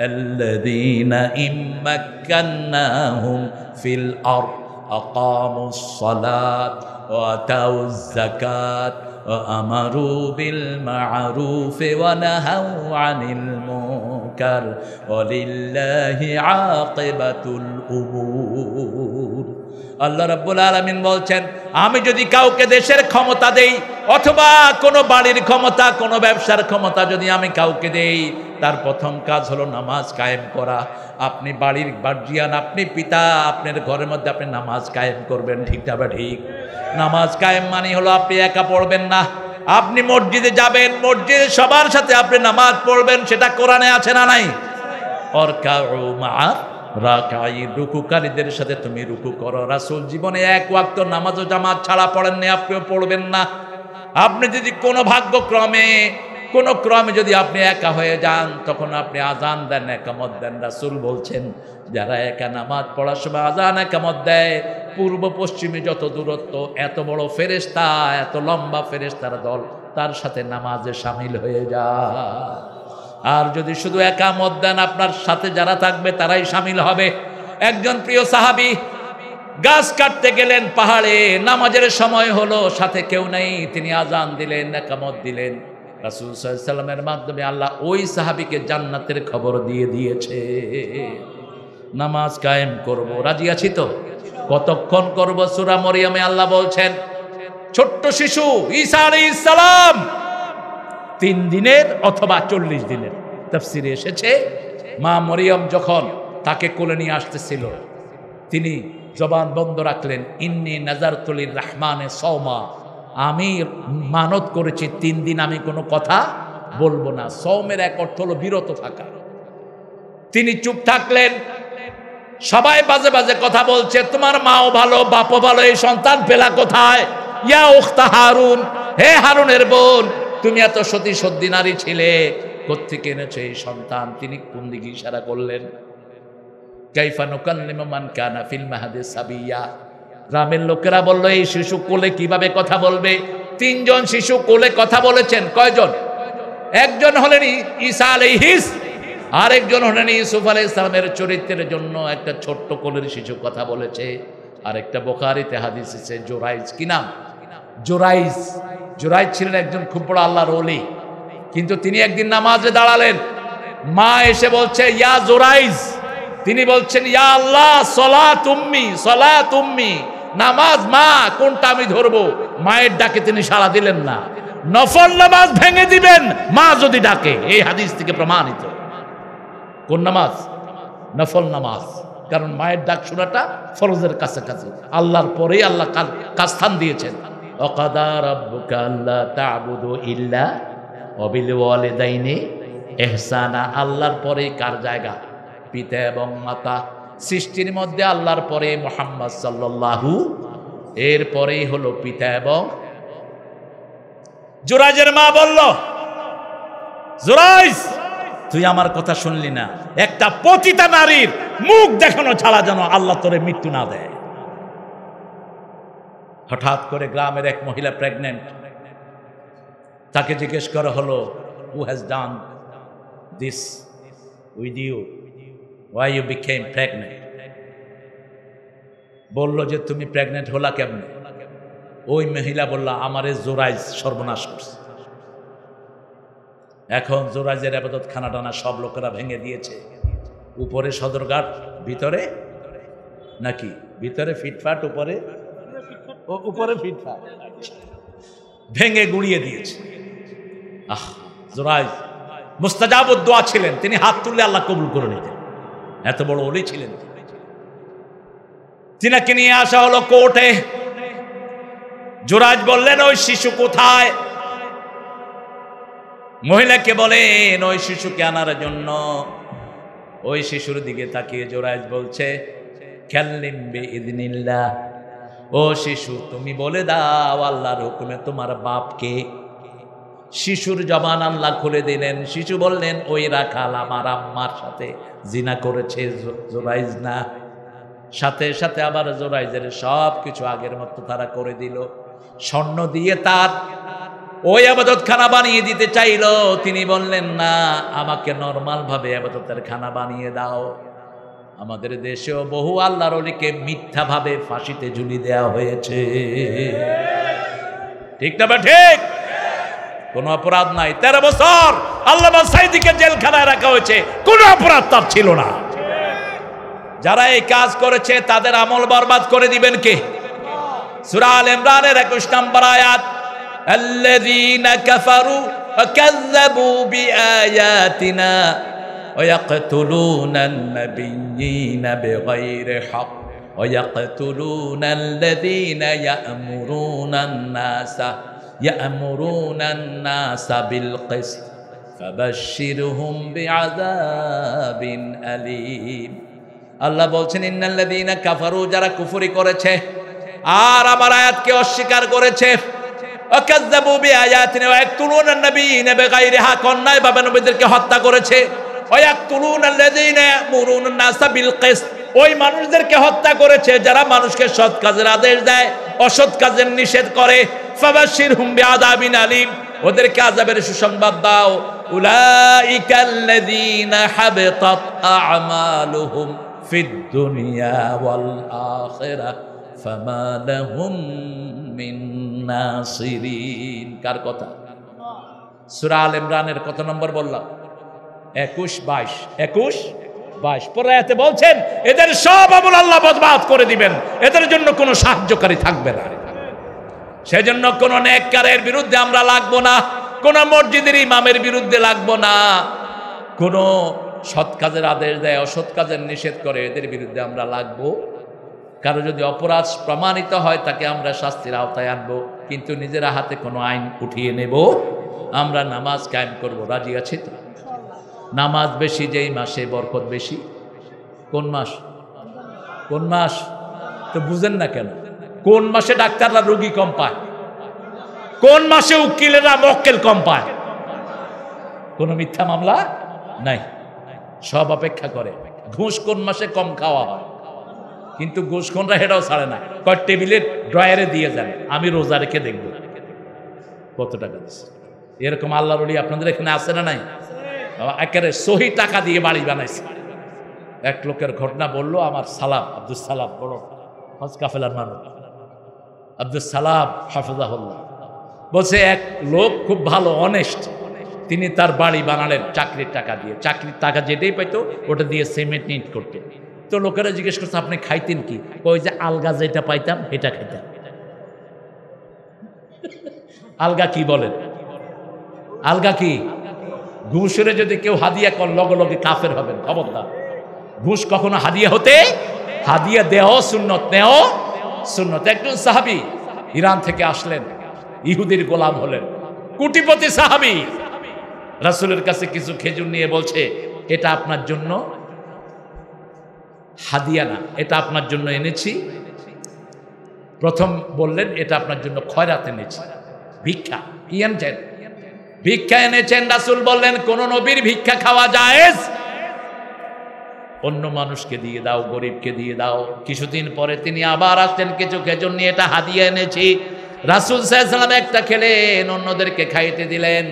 আল্লাযীনা ইম্মাক্কান্নাহুম ফিল আরদ আকামুস সালাত ওয়া আতাউয যাকাত ওয়া আমারু বিল মা'রুফি ওয়া নাহাউ আনিল মুনকার। মুনকার ওয়ালিল্লাহি আকিবাতুল উমুর। আল্লাহ রাব্বুল আলামিন বলছেন, আমি যদি কাউকে দেশের ক্ষমতা দেই অথবা কোনো বাড়ির ক্ষমতা, কোনো ব্যবসার ক্ষমতা যদি আমি কাউকে দেই, তার প্রথম কাজ হলো নামাজ কায়েম করা। আপনি বাড়ির গার্জিয়ান, আপনি পিতা, আপনার ঘরের মধ্যে আপনি নামাজ কায়েম করবেন, ঠিক না বা ঠিক? নামাজ কায়েম মানে হলো আপনি একা পড়বেন না, আপনি মসজিদে যাবেন, মসজিদে সবার সাথে আপনি নামাজ পড়বেন। সেটা কোরআনে আছে না নাই? অরকাউ মা রাকাঈন, রুকুকারীদের সাথে তুমি রুকু করো। রাসূল জীবনে এক ওয়াক্ত নামাজ ও জামাত ছাড়া পড়েননি, আপনিও পড়বেন না। আপনি যদি কোনো ভাগ্যক্রমে কোনো ক্রমে যদি আপনি একা হয়ে যান, তখন আপনি আজান দেন, একামত দেন। রাসূল বলছেন, যারা একা নামাজ পড়ার সময় আজান একামত দেয়, পূর্ব পশ্চিমে যত দূরত্ব, এত বড় ফেরেশতা, এত লম্বা ফেরেশতার দল তার সাথে নামাজে শামিল হয়ে যায়। আর যদি শুধু একামত দেন, আপনার সাথে যারা থাকবে তারাই শামিল হবে। একজন প্রিয় সাহাবী গাছ কাটতে গেলেন পাহাড়ে, নামাজের সময় হলো, সাথে কেউ নেই, তিনি আজান দিলেন, একামত দিলেন। রাসূল সাল্লাল্লাহু আলাইহি ওয়াসাল্লামের মাধ্যমে আল্লাহ ওই সাহাবীকে জান্নাতের খবর দিয়ে দিয়েছে। নামাজ কায়েম করব, রাজি আছি তো? কতক্ষণ করব? সূরা মরিয়মে আল্লাহ বলছেন, ছোট্ট শিশু ঈসা আলাইহিস সালাম 3 দিনের অথবা 40 দিনের, তাফসিরে এসেছে। মা মরিয়ম যখন তাকে কোলে নিয়ে আসতেছিল, তিনি জবান বন্ধ রাখলেন, ইন্নী নাযারতু লির-রাহমানে সাওমা, আমি মানত করেছি 3 দিন আমি কোনো কথা বলবো না। সওমের এক অর্থ হলো বিরত থাকা। তিনি চুপ থাকলেন। সবাই বাজে বাজে কথা বলছে, তোমার মাও ভালো, বাপও ভালো, এই সন্তান পেলা কোথায়? ইয়া উখতা হারুন, হে হারুনের বোন, তুমি এত সতী সদ্যি নারী ছিলে, কোত্থেকে এনেছো এই সন্তান? তিনি কোন দিকে ইশারা করলেন? কাইফা নুকাল্লিমু মান কানা ফিল মাহদি সাবিয়া। গ্রামের লোকেরা বলল, এই শিশু কোলে কিভাবে কথা বলবে? 3 জন শিশু কোলে কথা বলেছেন। কয়জন? একজন হলেন ঈসা আলাইহিস, আরেকজন হলেন ইউসুফ আলাইহিস সালামের চরিত্রের জন্য একটা ছোট্ট কোলের শিশু কথা বলেছে। আরেকটা বুখারীতে হাদিস আছে, জুরাইজ। কি নাম? জুরাইজ। জুরাইজ ছিলেন একজন খুব বড় আল্লাহর ওলি, কিন্তু তিনি একদিন নামাজে দাঁড়ালেন, মা এসে বলছে, ইয়া জুরাইজ। তিনি বলছেন, ইয়া আল্লাহ, সলাত উম্মি, সলাত উম্মি, নামাজ মা, কোনটা আমি ধরবো? মায়ের ডাকে তিনি সাড়া দিলেন না। নফল নামাজ ভেঙে দিবেন মা যদি ডাকে, এই হাদিস থেকে প্রমাণিত। কোন নামাজ? নফল নামাজ। কারণ মায়ের ডাক শোনাটা ফরজের কাছাকাছি, আল্লাহর পরেই আল্লাহ কাজ স্থান দিয়েছেন। ওয়াকাদা রাব্বুকা আল্লা তা'বুদু ইল্লা ওয়া বিল ওয়ালিদাইনি ইহসানা। আল্লাহর পরেই কার জায়গা? পিতা এবং মাতা। সৃষ্টির মধ্যে আল্লাহর পরে মুহাম্মদ সাল্লাল্লাহু, এর পরেই হলো পিতা এবং। জুরাইজের মা বলল, জুরাইজ, তুই আমার কথা শুনলি না? একটা পতিতা নারীর মুখ দেখানো ছাড়া যেন আল্লাহ তোরে মৃত্যু না দেয়। হঠাৎ করে গ্রামের এক মহিলা প্রেগনেন্ট, তাকে জিজ্ঞেস করা হলো, who has done this with you, why you became pregnant? বলল যে তুমি প্রেগনেন্ট হলা কেমনে? ওই মহিলা বলল, আমারে জুরাইজ সর্বনাশ করছে। এখন জুরাইজের ইবাদত খানা টানা সব লোকেরা ভেঙে দিয়েছে। উপরে সদরঘাট, ভিতরে নাকি? ভিতরে ফিটফাট, উপরে উপরে ফিটফাট, ভেঙে গুড়িয়ে দিয়েছে। জুরাইজ মুস্তাজাবুদ দোয়া ছিলেন, তিনি হাত তুললে আল্লাহ কবুল করে নিতেন, এত বড় ওলি ছিলেন। তিনাকে নিয়ে আসা হলো কোর্টে। জুরাইজ বললেন, ওই শিশু কোথায়? মহিলাকে বলেন ওই শিশুকে আনার জন্য। ওই শিশুর দিকে তাকিয়ে জুরাইজ বলছে, কাল্লিম বিইذনিল্লাহ, ও শিশু তুমি বলে দাও আল্লাহর হুকুমে তোমার বাপকে। শিশুর জবান আল্লাহ খুলে দিলেন। শিশু বললেন, ওই রাখাল আমার আম্মার সাথে জিনা করেছে, জুরাইজ না। সাথে সাথে আবার জুরাইজের সব কিছু আগের মতো তারা করে দিল। স্বর্ণ দিয়ে তার ওই ইবাদত খানা বানিয়ে দিতে চাইল। তিনি বললেন, না, আমাকে নরমাল ভাবে ইবাদতের খানা বানিয়ে দাও। আমাদের দেশেও বহু আল্লাহর ওলিকে মিথ্যা ভাবে ফাঁসিতে ঝুলিয়ে দেওয়া হয়েছে, ঠিক না? ঠিক। কোনো অপরাধ নাই। 13 বছর আল্লামা সাঈদীকে জেলখানায় রাখা হয়েছে, কোনো অপরাধ তার ছিল না। যারা এই কাজ করেছে তাদের আমল বরবাদ করে দিবেন কে? সূরা আল ইমরানের 21 নম্বর আয়াত, আল্লাযীনা কাফারু ওয়া কাযযাবু বিআয়াতিনা ওয়া ইয়াকতুলুনান নাবিয়্যিনা বিগাইরি হক ওয়া ইয়াকতুলুনাল্লাযীনা ইয়া'মুরুনান নাসা বিল কিসত ফাবাশশিরহুম বিআযাবিন আলীম। আল্লাহ বলছেন ইন্নাল্লাযীনা কাফারু, যারা কুফরি করেছে আর আমার আয়াতকে অস্বীকার করেছে, ওয়াকাযযাবু বিআয়াতিনা ওয়া ইয়াকতুলুনান নাবিয়্যিনা বিগাইরি হক, অন্যায়ভাবে নবীদেরকে হত্যা করেছে, ওয়া ইয়াকতুলুনাল্লাযীনা ইয়া'মুরুনান নাসা বিল কিসত, ওই মানুষদেরকে হত্যা করেছে যারা মানুষকে সৎ কাজের আদেশ দেয়, অসৎ কাজের নিষেধ করে। ফাবাশশিরহুম বিআযাবিন আলীম, ওদেরকে আযাবের সুসংবাদ দাও। উলাইকাল্লাযীনা হাবিতাত আ'মালুহুম ফিদ দুনিয়া ওয়াল আখিরাহ ফামা লাহুম মিন নাসিরিন। কার কথা? সূরা আল ইমরানের কত নম্বর বললাম? 21, 22 পরে আয়াতে বলছেন এদের সব আমল আল্লাহ বরবাদ করে দিবেন, এদের জন্য কোনো সাহায্যকারী থাকবে না। সেজন্য কোনো নেককারের বিরুদ্ধে আমরা লাগবো না, কোনো মসজিদের ইমামের বিরুদ্ধে লাগবো না, কোনো সৎ কাজের আদেশ দেয় অসৎ কাজের নিষেধ করে এদের বিরুদ্ধে আমরা লাগবো। কারো যদি অপরাধ প্রমাণিত হয় তাকে আমরা শাস্তির আওতায় আনবো, কিন্তু নিজেরা হাতে কোনো আইন উঠিয়ে নেব। আমরা নামাজ কায়েম করব, রাজি আছি তো? নামাজ বেশি যেই মাসে বরকত বেশি। কোন মাস? কোন মাস? তো বুঝেন না কেন? কোন মাসে ডাক্তাররা রোগী কম পায়? কোন মাসে উকিলেরা মক্কেল কম পায়? কোন মিথ্যা মামলা নাই, সব অপেক্ষা করে। ঘুষ কোন মাসে কম খাওয়া হয়, কিন্তু ঘুষখোররা হেটাও ছাড়ে না, কয় টেবিলের ড্রয়ারে দিয়ে যান, আমি রোজা রেখে দেখব কত টাকা দিচ্ছে। এরকম আল্লাহর ওলি আপনাদের এখানে আছে না নাই? একেবারে সহি টাকা দিয়ে বাড়ি বানাইছে। এক লোকের ঘটনা বললো, আমার সালাম, আব্দুল সালাম, বড় হজ কাফেলার মানুষ, আব্দুল সালাম হাফিজাহুল্লাহ, বলছে এক লোক খুব ভালো অনেস্ট, তিনি তার বাড়ি বানালেন চাকরির টাকা দিয়ে। চাকরির টাকা যেটাই পাইতো ওটা দিয়ে সিমেন্ট নিট করতো। তো লোকেরা জিজ্ঞেস করছে আপনি খাইতেন কি? ওই যে আলগা যেটা পাইতাম এটা খাইতাম। আলগা কি বলেন? আলগা কি? ঘুষের যদি কেউ হাদিয়া কর লগে লগে কাফের হবেন, খবরদার। ঘুষ কখনো হাদিয়া হতে, হাদিয়া দেও সুন্নত, নেও সুন্নত। একজন সাহাবী ইরান থেকে আসলেন, ইহুদির গোলাম হলেন, কোটিপতি সাহাবী, রাসূলের কাছে কিছু খেজুর নিয়ে বলছে এটা আপনার জন্য হাদিয়া না, এটা আপনার জন্য এনেছি। প্রথম বললেন এটা আপনার জন্য খয়রাত এনেছি, ভিক্ষা। কি আনছেন? ভিক্ষা এনেছেন। রাসূল বললেন কোন নবীর ভিক্ষা খাওয়া জায়েজ? অন্য মানুষকে দিয়ে দাও, গরিবকে দিয়ে দাও। কিছুদিন পরে তিনি আবার আসলেন কিছু খেজুর নিয়ে, এটা হাদিয়া এনেছি। রাসূল সাল্লাল্লাহু আলাইহি ওয়াসাল্লাম একটা খেলেন, অন্যদেরকে খাইতে দিলেন।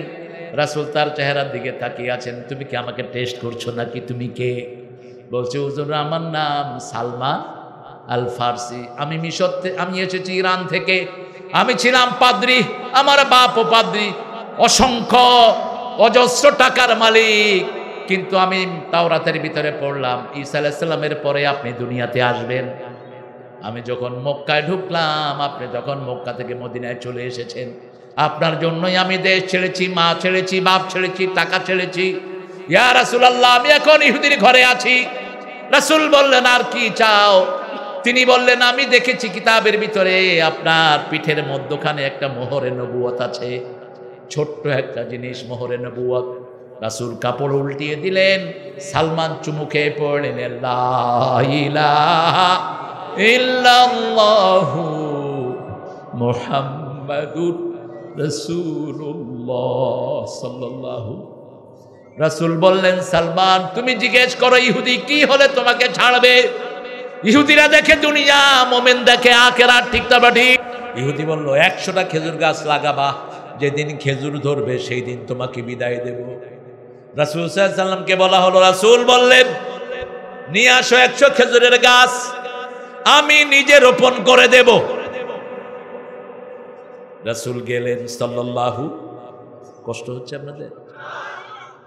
রাসূল তার চেহারার দিকে তাকিয়ে আছেন, তুমি কি আমাকে টেস্ট করছো নাকি? তুমি কে? বলছে হুজুর আমার নাম সালমান আল ফারসি, আমি মিশর থেকে, আমি এসেছি ইরান থেকে, আমি ছিলাম পাদ্রী, আমার বাপও পাদ্রী, অসংখ্য অজস্র টাকার মালিক, কিন্তু আমি তাওরাতের ভিতরে পড়লাম ঈসা আলাইহিস সালামের পরে আপনি দুনিয়াতে আসবেন। আমি যখন মক্কায় ঢুকলাম, আপনি যখন মক্কা থেকে মদিনায় চলে এসেছেন, আপনার জন্যই আমি দেশ ছেড়েছি, মা ছেড়েছি, বাপ ছেড়েছি, টাকা ছেড়েছি। ইয়া রাসূলুল্লাহ, আমি এখন ইহুদির ঘরে আছি। রাসূল বললেন আর কি চাও? তিনি বললেন আমি দেখেছি কিতাবের ভিতরে আপনার পিঠের মধ্যখানে একটা মোহরে নবুয়ত আছে, ছোট্ট একটা জিনিস, মোহরে নবুয়ত। রাসূল কাপড় উল্টিয়ে দিলেন, সালমান চুমু খেয়ে পড়লেন লা ইলাহা ইল্লাল্লাহু মুহাম্মাদুর রাসূলুল্লাহ সাল্লাল্লাহু। রাসূল বললেন সালমান তুমি জিজ্ঞেস করো ইহুদি কি হলে তোমাকে ছাড়বে? ইহুদিরা দেখে দুনিয়া, মোমেন দেখে আখিরাত, ঠিক না ঠিক? ইহুদি বলল 100টা খেজুর গাছ লাগাবা, যেদিন খেজুর ধরবে সেই দিন তোমাকে বিদায় দেব। রাসূল সাল্লাল্লাহু আলাইহি ওয়াসাল্লামকে বলা হলো, রাসূল বললেন নিয়ে আসো 100 খেজুরের গাছ, আমি নিজে রোপণ করে দেব। রাসূল গেলেন সাল্লাল্লাহু কষ্ট হচ্ছে আপনাদের?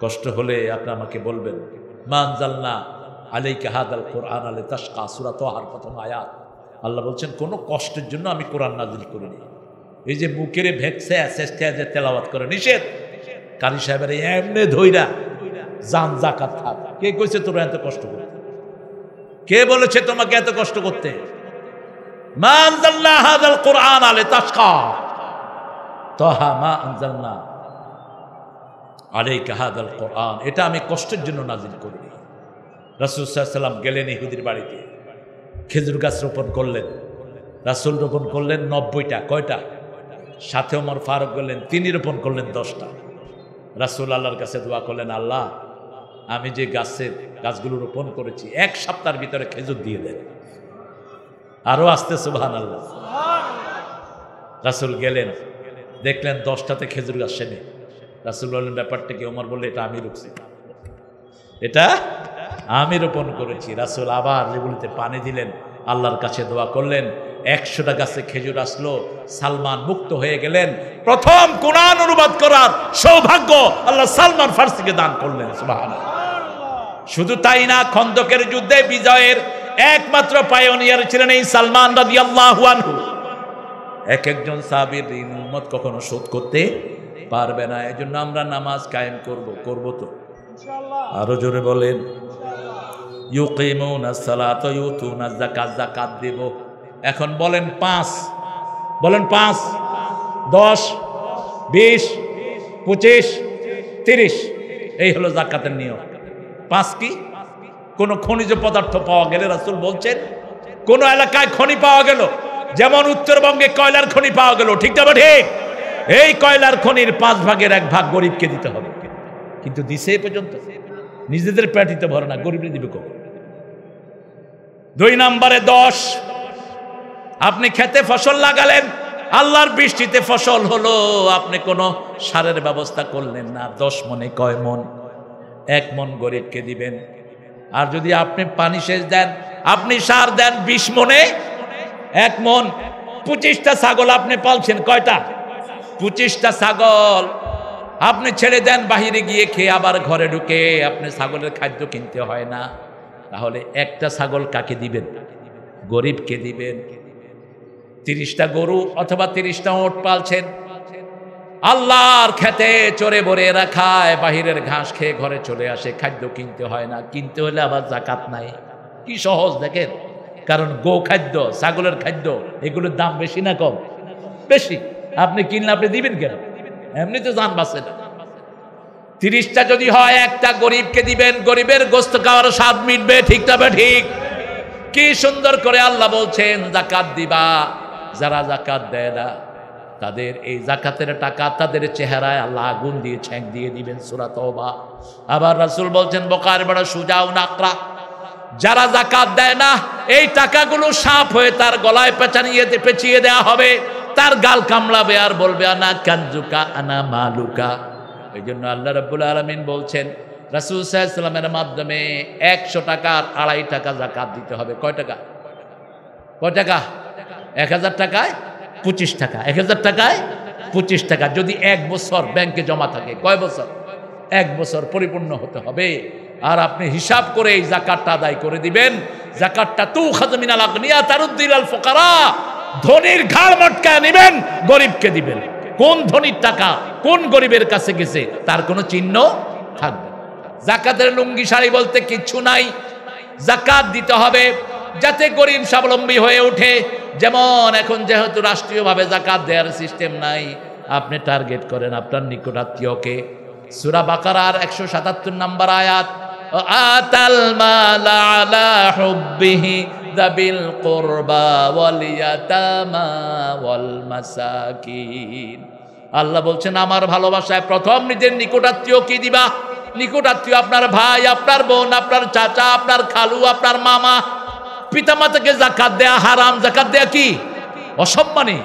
কষ্ট হলে আপনি আমাকে বলবেন। মা আনজালনা আলাইকা হাদাল কোরআন লিতাশকা, সূরা তাহার প্রথম আয়াত। আল্লাহ বলছেন কোনো কষ্টের জন্য আমি কোরআন নাজিল করিনি। এই যে বুকের ভেক্সে চেষ্টা যে তেলাওয়াত করে নিষেধ, কারি সাহেবের এমনি ধইরা জান জাকাত থাক। কে কইছে তোরা এত কষ্ট করতে? কে বলেছে তোমাকে এত কষ্ট করতে? মা আনজালনা হাদাল কোরআন লিতাশকা, তাহা মা আনজালনা আলাইকা হাদাল কোরআন, এটা আমি কষ্টের জন্য নাজিল করিনি। রাসূল সাল্লাল্লাহু আলাইহি ওয়াসাল্লাম গেলেন ইহুদির বাড়িতে, খেজুর গাছ রোপণ করলেন। রাসূল রোপণ করলেন 90টা। কয়টা? সাথে ওমর ফারুক গেলেন, তিনি রোপণ করলেন 10টা। রাসূল আল্লাহর কাছে দোয়া করলেন, আল্লাহ আমি যে গাছগুলো রোপণ করেছি 1 সপ্তাহের ভিতরে খেজুর দিয়ে দেন। আরো আসতে সুবহানাল্লাহ। রাসূল গেলেন, দেখলেন 10টাতে খেজুর গাছ সেনে। রাসূল বললেন, ব্যাপারটা কি? ওমর বললে, এটা আমি রুখছি, এটা আমি রোপণ করেছি। রাসূল আবার এগুলিতে পানি দিলেন, আল্লাহর কাছে দোয়া করলেন, 100টা গাছে খেজুর আসলো। সালমান মুক্ত হয়ে গেলেন। প্রথম কোরআন অনুবাদ করার সৌভাগ্য আল্লাহ সালমান ফার্সিকে দান করলেন। সুবহানাল্লাহ। শুধু তাই না, খন্দকের যুদ্ধে বিজয়ের একমাত্র পায়োনিয়ার ছিলেন এই সালমান রাদিয়াল্লাহু আনহু। একজন সাহাবীর ঋণ উম্মত কখনো শোধ করতে পারবে না। এজন্য আমরা নামাজ কায়েম করব তো ইনশাআল্লাহ। আরো জোরে বলেন, ইউকিমুনাস সালাতা ইউতুনাজ যাকাত, যাকাত দেব। এখন বলেন 5, বলেন 5, 10, 20, 25, 30, এই হলো যাকাতের নিয়ম। 5 কি? কোন খনিজ পদার্থ পাওয়া গেলে রাসূল বলছেন, কোন এলাকায় খনি পাওয়া গেল, যেমন উত্তরবঙ্গে কয়লার খনি পাওয়া গেল, ঠিক না ঠিক? এই কয়লার খনির 5 ভাগের 1 ভাগ গরিবকে দিতে হবে। কিন্তু দিছে এ পর্যন্ত? নিজেদের পেটিতে ভরে না, গরিবকে দিবে কখন? 2 নম্বরে 10, আপনি খেতে ফসল লাগালেন, আল্লাহর বৃষ্টিতে ফসল হলো, আপনি কোনো সারের ব্যবস্থা করলেন না, 10 মনে কয় মন? 1 মন গরিবকে দিবেন। আর যদি আপনি পানি সেচ দেন, আপনি সার দেন 20 মনে 1 মন। 25টা ছাগল আপনি পালছেন, কয়টা? 25টা ছাগল আপনি ছেড়ে দেন, বাহিরে গিয়ে খেয়ে আবার ঘরে ঢুকে আপনি ছাগলের খাদ্য কিনতে হয় না। তাহলে একটা ছাগল কাকে দিবেন? গরিবকে দিবেন। 30টা গরু অথবা 30টা ওট পালছেন, আল্লাহর খেতে চড়ে বরে রাখায়, বাহিরের ঘাস খেয়ে ঘরে চলে আসে, খাদ্য কিনতে হয় না। কিনতে হলে আবার যাকাত নাই। কি সহজ দেখেন। কারণ গো খাদ্য, ছাগলের খাদ্য, এগুলোর দাম বেশি না কম? বেশি। আপনি কিনলে আপনি দিবেন কেন? এমনি তো জান বাঁচে না। 30টা যদি হয়, একটা গরিবকে দিবেন, গরিবের গোস্ত খাওয়ার স্বাদ মিটবে, ঠিক না ঠিক? কি সুন্দর করে আল্লাহ বলছেন যাকাত দিবা। যারা যাকাত দেয় না তাদের এই যাকাতের টাকা তাদের চেহারায় আল্লাহ আগুন দিয়ে ছ্যাঁক দিয়ে দিবেন, সূরা তাওবা। আবার রাসূল বলছেন, বকার বড় সুজাউ নাকরা, যারা যাকাত দেয় না এই টাকাগুলো সাপ হয়ে তার গলায় পেঁচিয়ে দেওয়া হবে, তার গাল কামড়াবে আর বলবে আনা কানজুকা আনা মালুকা। এই জন্য আল্লাহ রাব্বুল আলামিন বলছেন রাসূল সাল্লাল্লাহু আলাইহি ওয়াসাল্লামের মাধ্যমে 100 টাকার 2.5 টাকা যাকাত দিতে হবে। কয় টাকা? কয় টাকা? 1000 টাকায় 25 টাকা। 1000 টাকায় 25 টাকা। যদি 1 বছর ব্যাংকে জমা থাকে, কয় বছর? 1 বছর পরিপূর্ণ হতে হবে। আর আপনি হিসাব করে এই যাকাতটা আদায় করে দিবেন। যাকাতটা তুখাযু মিনাল আগনিয়া তারুদ্দু ইলাল ফুকারা, ধনীর ঘাড় মটকায় নেবেন, গরিবকে দিবেন। কোন ধনীর টাকা কোন গরিবের কাছে গেছে তার কোনো চিহ্ন থাকবে। যাকাতের লুঙ্গি শাড়ি বলতে কিচ্ছু নাই। যাকাত দিতে হবে যাতে গরিব স্বাবলম্বী হয়ে ওঠে। যেমন এখন যেহেতু রাষ্ট্রীয়ভাবে যাকাত দেওয়ার সিস্টেম নাই, আপনি টার্গেট করেন আপনার নিকটাত্মীয়কে। সূরা বাকারার 177 নম্বর আয়াত, আতাল মাল আলা হুব্বিহি যাবিল কুরবা ওয়াল ইয়াতামা ওয়াল মাসাকিন। আল্লাহ বলছেন আমার ভালোবাসায় প্রথম নিজের নিকটাত্মীয়কে দিবা। নিকটাত্মীয় আপনার ভাই, আপনার বোন, আপনার চাচা, আপনার খালু, আপনার মামা। পিতামাতাকে যাকাত দেয়া হারাম। যাকাত দেয়া কি? অসম্মানী।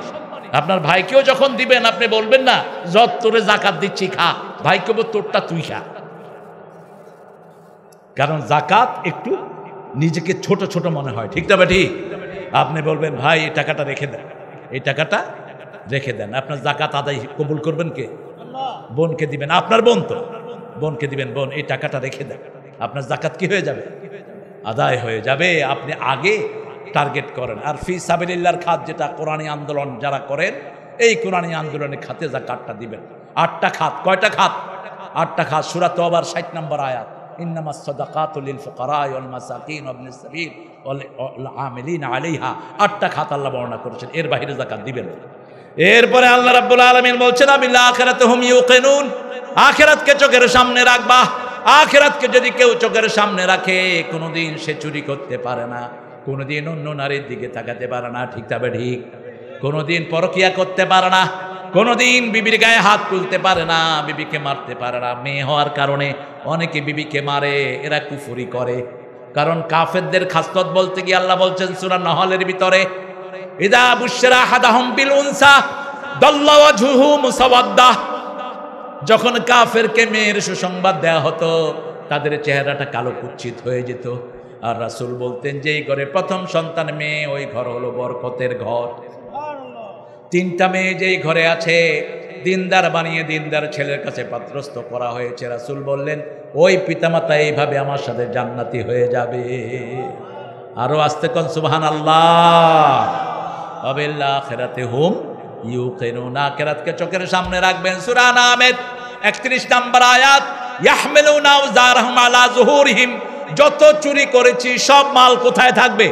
আপনার ভাইকেও যখন দিবেন আপনি বলবেন না যত তোরে যাকাত দিচ্ছি খা, ভাইকে বল তোরটা তুই খা। কারণ যাকাত একটু নিজেকে ছোট ছোট মনে হয়, ঠিক না বেটি? আপনি বলবেন ভাই এই টাকাটা রেখে দেন, এই টাকাটা রেখে দেন। আপনার যাকাত আদায় কবুল করবেন কে? বোনকে দিবেন, আপনার বোন তো, বোনকে দিবেন, বোন এই টাকাটা রেখে দেন, আপনার যাকাত কি হয়ে যাবে? আদায় হয়ে যাবে। আপনি আগে টার্গেট করেন। আর ফি সাবিলিল্লাহর খাত, যেটা কোরআনী আন্দোলন যারা করেন, এই কোরআনী আন্দোলনের খাতে যাকাতটা দিবেন। 8টা খাত। কয়টা খাত? 8টা খাত। সূরা তওবার 60 নম্বর আয়াত, ইন্নামাস সাদাকাতু লিল ফুকারা ওয়াল মাসাকিন ওয়া ইবনিস সাবিল ওয়াল আমিলিন আলাইহা। 8টা খাত আল্লাহ বর্ণনা করেছেন, এর বাইরে যাকাত দিবেন না। এরপরে আল্লাহ রাব্বুল আলামিন বলছেন, বিল আখিরাতি হুম ইউকিনুন, আখিরাতকে চোখের সামনে রাখবা। আখিরাতকে যদি কেউ চোখের সামনে রাখে, কোনোদিন সে চুরি করতে পারে না, কোনোদিন অন্য নারীর দিকে তাকাতে পারে না, ঠিক তবে ঠিক, কোনোদিন পরকিয়া করতে পারে না, কোনোদিন বিবির গায়ে হাত তুলতে পারে না, বিবিকে মারতে পারে না। মেয়ে হওয়ার কারণে অনেকে বিবিকে মারে, এরা কুফরি করে। কারণ কাফেরদের খাসলত বলতে গিয়ে আল্লাহ বলছেন সূরা নহলের ভিতরে, ইদা বুশরা আহাদাহুম বিল উনসা দাল্লা ওয়াজহুহু মুসাওয়াদ্দাহ, যখন কাফেরকে মেয়ের সুসংবাদ দেয়া হতো, তাদের চেহারাটা কালো কুচ্ছিত হয়ে যেত। আর রাসূল বলতেন যে এই ঘরে প্রথম সন্তান মেয়ে, ওই ঘর হলো বরকতের ঘর। 3টা মেয়ে যেই ঘরে আছে, দিনদার বানিয়ে দিনদার ছেলের কাছে পাত্রস্থ করা হয়েছে। রাসূল বললেন ওই পিতামাতা এইভাবে আমার সাথে জান্নাতি হয়ে যাবে। আরো আস্তে কোন সুবহানাল্লাহ। ওয়াবিল আখিরাতি হুম ইউকিনুন, আখিরাতকে চোখের সামনে রাখবেন। সূরা নামের 31 নম্বর আয়াত, ইয়াহমিলুনা আওজারহুম আলা যুহুরিহিম, যত চুরি করেছি সব মাল কোথায় থাকবে?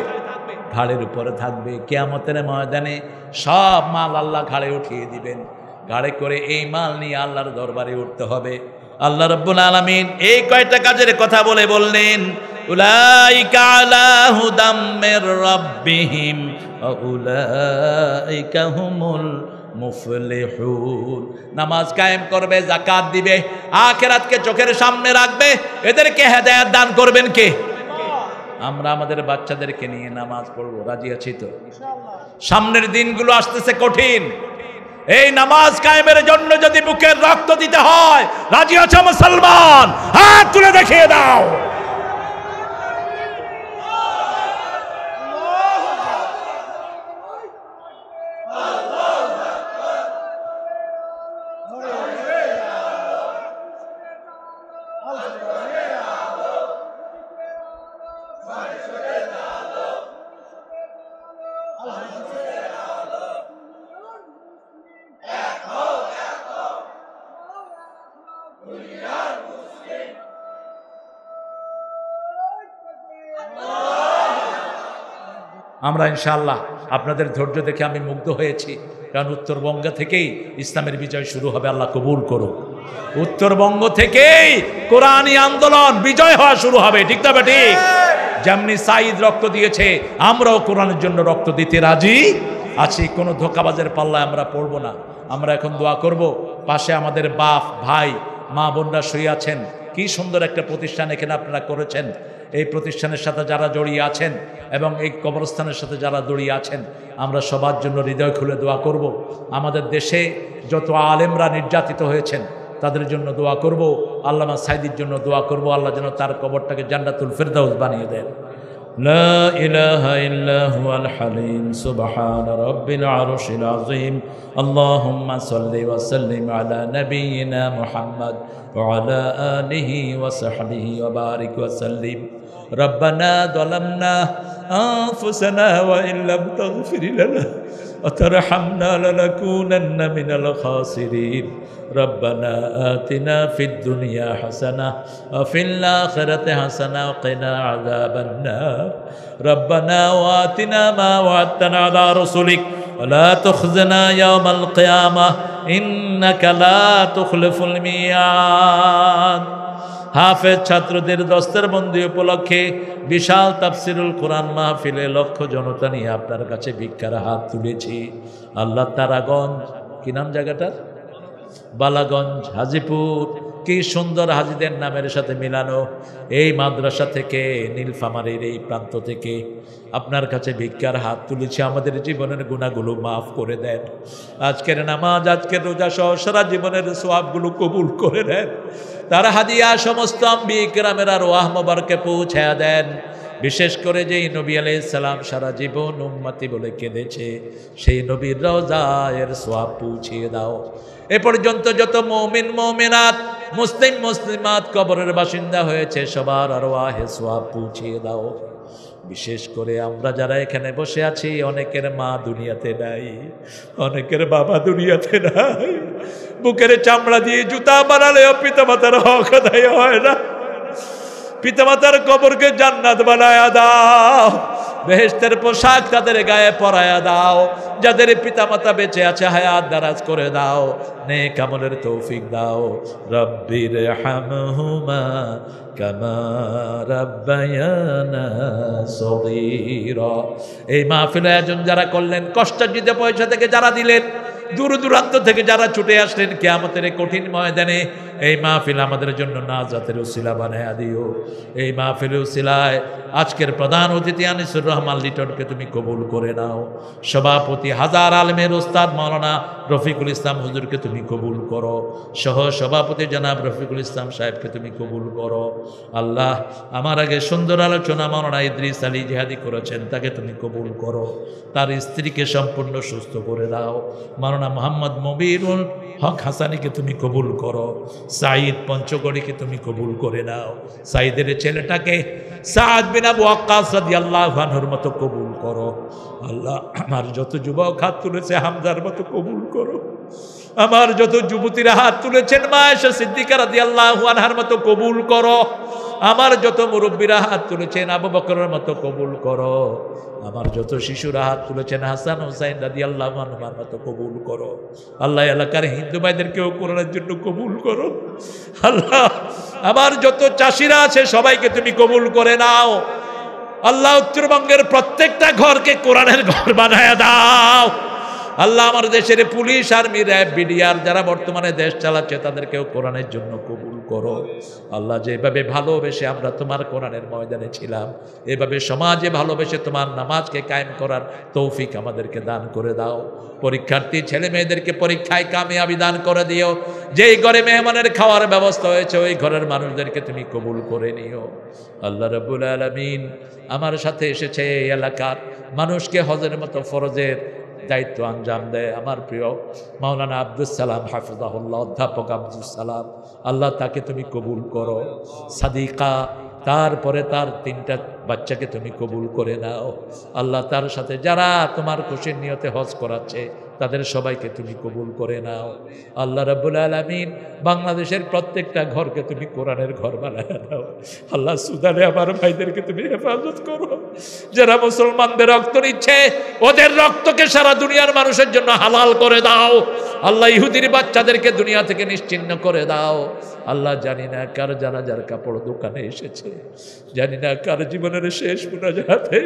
ঘাড়ের উপরে থাকবে। কিয়ামতের ময়দানে সব মাল আল্লাহ ঘাড়ে উঠিয়ে দিবেন। ঘাড়ে করে এই মাল নিয়ে আল্লাহর দরবারে উঠতে হবে। আল্লাহ রাব্বুল আলামিন এই কয়টা কাজের কথা বলে বললেন, উলাইকা আলা হুদাম মির রাব্বিহিম ওয়া উলাইকা হুমুল মুফলিহুন। নামাজ কায়েম করবে, যাকাত দিবে, আখিরাতকে চোখের সামনে রাখবে, এদেরকে হেদায়েত দান করবেন কে? আমরা আমাদের বাচ্চাদেরকে নিয়ে নামাজ পড়বো, রাজি আছি তো? সামনের দিনগুলো আসতেছে কঠিন। এই নামাজ কায়েমের জন্য যদি বুকের রক্ত দিতে হয়, রাজি আছো মুসলমান? হাত তুলে দেখিয়ে দাও। আমরা ইনশাআল্লাহ আপনাদের ধৈর্য দেখে আমি মুগ্ধ হয়েছি। কারণ উত্তরবঙ্গ থেকেই ইসলামের বিজয় শুরু হবে, আল্লাহ কবুল করুক। উত্তরবঙ্গ থেকেই কোরআনী আন্দোলন বিজয় হওয়া শুরু হবে, ঠিক না ঠিক? যেমনি সাঈদ রক্ত দিয়েছে, আমরাও কোরআনের জন্য রক্ত দিতে রাজি আছি। কোনো ধোঁকাবাজের পাল্লায় আমরা পড়ব না। আমরা এখন দোয়া করব, পাশে আমাদের বাপ ভাই মা বোনরা শুয়ে আছেন। কি সুন্দর একটা প্রতিষ্ঠান এখানে আপনারা করেছেন। এই প্রতিষ্ঠানের সাথে যারা জড়িয়ে আছেন এবং এই কবরস্থানের সাথে যারা জড়িয়ে আছেন, আমরা সবার জন্য হৃদয় খুলে দোয়া করব। আমাদের দেশে যত আলেমরা নির্যাতিত হয়েছেন তাদের জন্য দোয়া করব। আল্লামা সাঈদীর জন্য দোয়া করব, আল্লাহ যেন তার কবরটাকে জান্নাতুল ফিরদাউস বানিয়ে দেন। লা ইলাহা ইল্লা হুয়াল হালিম সুবহান রাব্বিল আরশিল আযীম। আল্লাহুম্মা সাল্লি ওয়া সাল্লিম আলা নাবিয়িনা মুহাম্মদ ওয়া আলা আলিহি ওয়া সাহবিহি ওয়া বারিক ওয়া সাল্লিম। রব্বানা যালামনা আনফুসানা ওয়া ইল্লাম তাগফির লানা ওয়া তারহামনা লানাকুনান্না মিনাল খাসিরিন। রব্বানা আতিনা ফিদ দুনিয়া হাসানাহ ওয়া ফিল আখিরাতি হাসানাহ ওয়া কিনা আযাবান নার। রব্বানা ওয়া আতিনা মা ওয়া'আদতানা আলা রাসূলিক ওয়া লা তুখজিনা ইয়াওমাল কিয়ামাহ ইন্নাকা লা তুখলিফুল মিয়াদ। হাফেজ ছাত্রদের দস্তরবন্দি উপলক্ষে বিশাল তাফসিরুল কোরআন মাহফিলে লক্ষ জনতা নিয়ে আপনার কাছে ভিক্ষার হাত তুলেছি। আল্লাহ তারাগঞ্জ, কি নাম জায়গাটার? বালাগঞ্জ, হাজিপুর, কি সুন্দর হাজিদের নামের সাথে মিলানো। এই মাদ্রাসা থেকে, নীলফামারীর এই প্রান্ত থেকে আপনার কাছে ভিক্ষার হাত তুলেছি। আমাদের জীবনের গুনাহগুলো মাফ করে দেন। আজকের নামাজ, আজকের রোজা সহ সারা জীবনের সওয়াবগুলো কবুল করে দেন। তার হাদিয়া সমস্ত আম্বিয়া কিরামের আরওয়াহ মোবারকে পৌঁছায়া দেন। বিশেষ করে যেই নবী আলাইহিস সালাম সারা জীবন উম্মতি বলে কেঁদেছে, সেই নবীর রওজায়ের সওয়াব পৌঁছিয়ে দাও। এ পর্যন্ত যত মুমিন মুমিনাত মুসলিম মুসলিমাত কবরের বাসিন্দা হয়েছে সবার আরওয়াহে সওয়াব পৌঁছিয়ে দাও। বিশেষ করে আমরা যারা এখানে বসে আছি, অনেকের মা দুনিয়াতে নাই, অনেকের বাবা দুনিয়াতে নাই। বুকের চামড়া দিয়ে জুতা বানালেও পিতামাতার হক আদায় হয় না। পিতামাতার কবরকে জান্নাত বানায়া দাও, বেহেশতের পোশাক তাদের গায়ে পরায়া দাও। যাদের পিতামাতা বেঁচে আছে হায়াত দারাজ করে দাও, নেক আমলের তৌফিক দাও। রব্বির হামহুমা কামা রাব্বায়ানা সগীরা। এই মাহফিলে আয়োজন যারা করলেন, কষ্টার্জিত পয়সা থেকে যারা দিলেন, দূর দূরান্ত থেকে যারা ছুটে আসলেন কিয়ামতের কঠিন ময়দানে, এই মাহফিল আমাদের জন্য নাজাতের উসিলা বানায়া দিও। এই মাহফিলের উসিলায় আজকের প্রধান অতিথি আনিসুর রহমান লিটনকে তুমি কবুল করে নাও। সভাপতি হাজার আলমের ওস্তাদ মাওলানা রফিকুল ইসলাম হুজুরকে তুমি কবুল করো। সহ সভাপতি জনাব রফিকুল ইসলাম সাহেবকে তুমি কবুল করো। আল্লাহ, আমার আগে সুন্দর আলোচনা মাওলানা ইদ্রিস আলী জিহাদি করেছেন, তাকে তুমি কবুল করো। তার স্ত্রীকে সম্পূর্ণ সুস্থ করে দাও। মাওলানা মোহাম্মদ মবিরুল হক হাসানিকে তুমি কবুল করো। সাঈদ পঞ্চগড়িকে তুমি কবুল করে নাও। সাঈদের ছেলেটাকে সাদ বিন আবু ওয়াক্কাস রাদিয়াল্লাহু আনহুর মতো কবুল করো। আল্লাহ, আমার যত যুবক হাত তুলেছে হামজার মতো কবুল করো। আমার যত যুবতীরা হাত তুলেছেন মা আয়েশা সিদ্দিকা রাদিয়াল্লাহু আনহার মতো কবুল করো। আমার যত মুরব্বীরা হাত তুলেছেন আবু বকরের মতো কবুল করো। আমার যত শিশুরা হাত তুলেছেন হাসান হুসাইন রাদিয়াল্লাহু আনহুর মতো কবুল করো। আল্লাহ, এলাকার হিন্দু ভাইদেরকেও কোরআনের জন্য কবুল করো। আল্লাহ, আমার যত চাষিরা আছে সবাইকে তুমি কবুল করে নাও। আল্লাহ, উত্তরবঙ্গের প্রত্যেকটা ঘরকে কোরআনের ঘর বানায়া দাও। আল্লাহ, আমার দেশের পুলিশ, আর্মি, র্যাব, বিডিআর যারা বর্তমানে দেশ চালাচ্ছে তাদেরকেও কোরআনের জন্য কবুল করো। আল্লাহ, যেভাবে ভালোবেসে আমরা তোমার কোরআনের ময়দানে ছিলাম, এভাবে সমাজে ভালোবেসে তোমার নামাজকে কায়েম করার তৌফিক আমাদেরকে দান করে দাও। পরীক্ষার্থী ছেলে মেয়েদেরকে পরীক্ষায় কামিয়াবি দান করে দিও। যেই ঘরে মেহমানের খাওয়ার ব্যবস্থা হয়েছে ওই ঘরের মানুষদেরকে তুমি কবুল করে নিও। আল্লাহ রাব্বুল আলামিন আমার সাথে এসেছে এই এলাকার মানুষকে হজের মতো ফরজের দায়িত্ব আঞ্জাম দেয় আমার প্রিয় মাওলানা আব্দুস সালাম হাফিজাহুল্লাহ, অধ্যাপক আব্দুস সালাম। আল্লাহ, তাকে তুমি কবুল করো। সাদিকা, তারপরে তার 3টা বাচ্চাকে তুমি কবুল করে নাও। আল্লাহ, তার সাথে যারা তোমার খুশির নিয়তে হজ করাচ্ছে তাদের সবাইকে তুমি কবুল করে নাও। আল্লাহ রাব্বুল আলামিন বাংলাদেশের প্রত্যেকটা ঘরকে তুমি কোরআনের ঘর বানায় দাও। আল্লাহ, সুদানে আমার ভাইদেরকে তুমি হেফাজত করো। যারা মুসলমানদের রক্ত নিচ্ছে ওদের রক্তকে সারা দুনিয়ার মানুষের জন্য হালাল করে দাও। আল্লাহ, ইহুদির বাচ্চাদেরকে দুনিয়া থেকে নিশ্চিহ্ন করে দাও। আল্লাহ, জানি না কার জানাজার কাপড় দোকানে এসেছে, জানি না কার জীবনের শেষ মুনাজাতে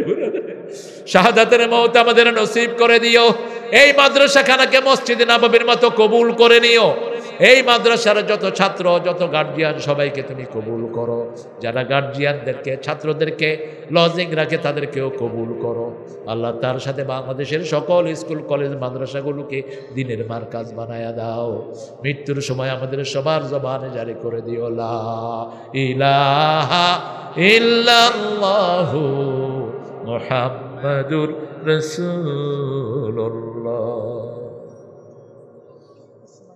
শাহাদাতের মওত আমাদের নসিব করে দিও। এই মাদ্রাসাখানাকে মসজিদে নববীর মতো কবুল করে নিও। এই মাদ্রাসার যত ছাত্র, যত গার্জিয়ান সবাইকে তুমি কবুল করো। যারা গার্জিয়ানদেরকে, ছাত্রদেরকে লজিং রাখে তাদেরকেও কবুল করো। আল্লাহ, তার সাথে বাংলাদেশের সকল স্কুল কলেজ মাদ্রাসাগুলোকে দিনের মারকাজ বানায়া দাও। মৃত্যুর সময় আমাদের সবার জবানে জারি করে দিও লা ইলাহা ইল্লাল্লাহু মুহাম্মাদুর রাসূলুল্লাহ।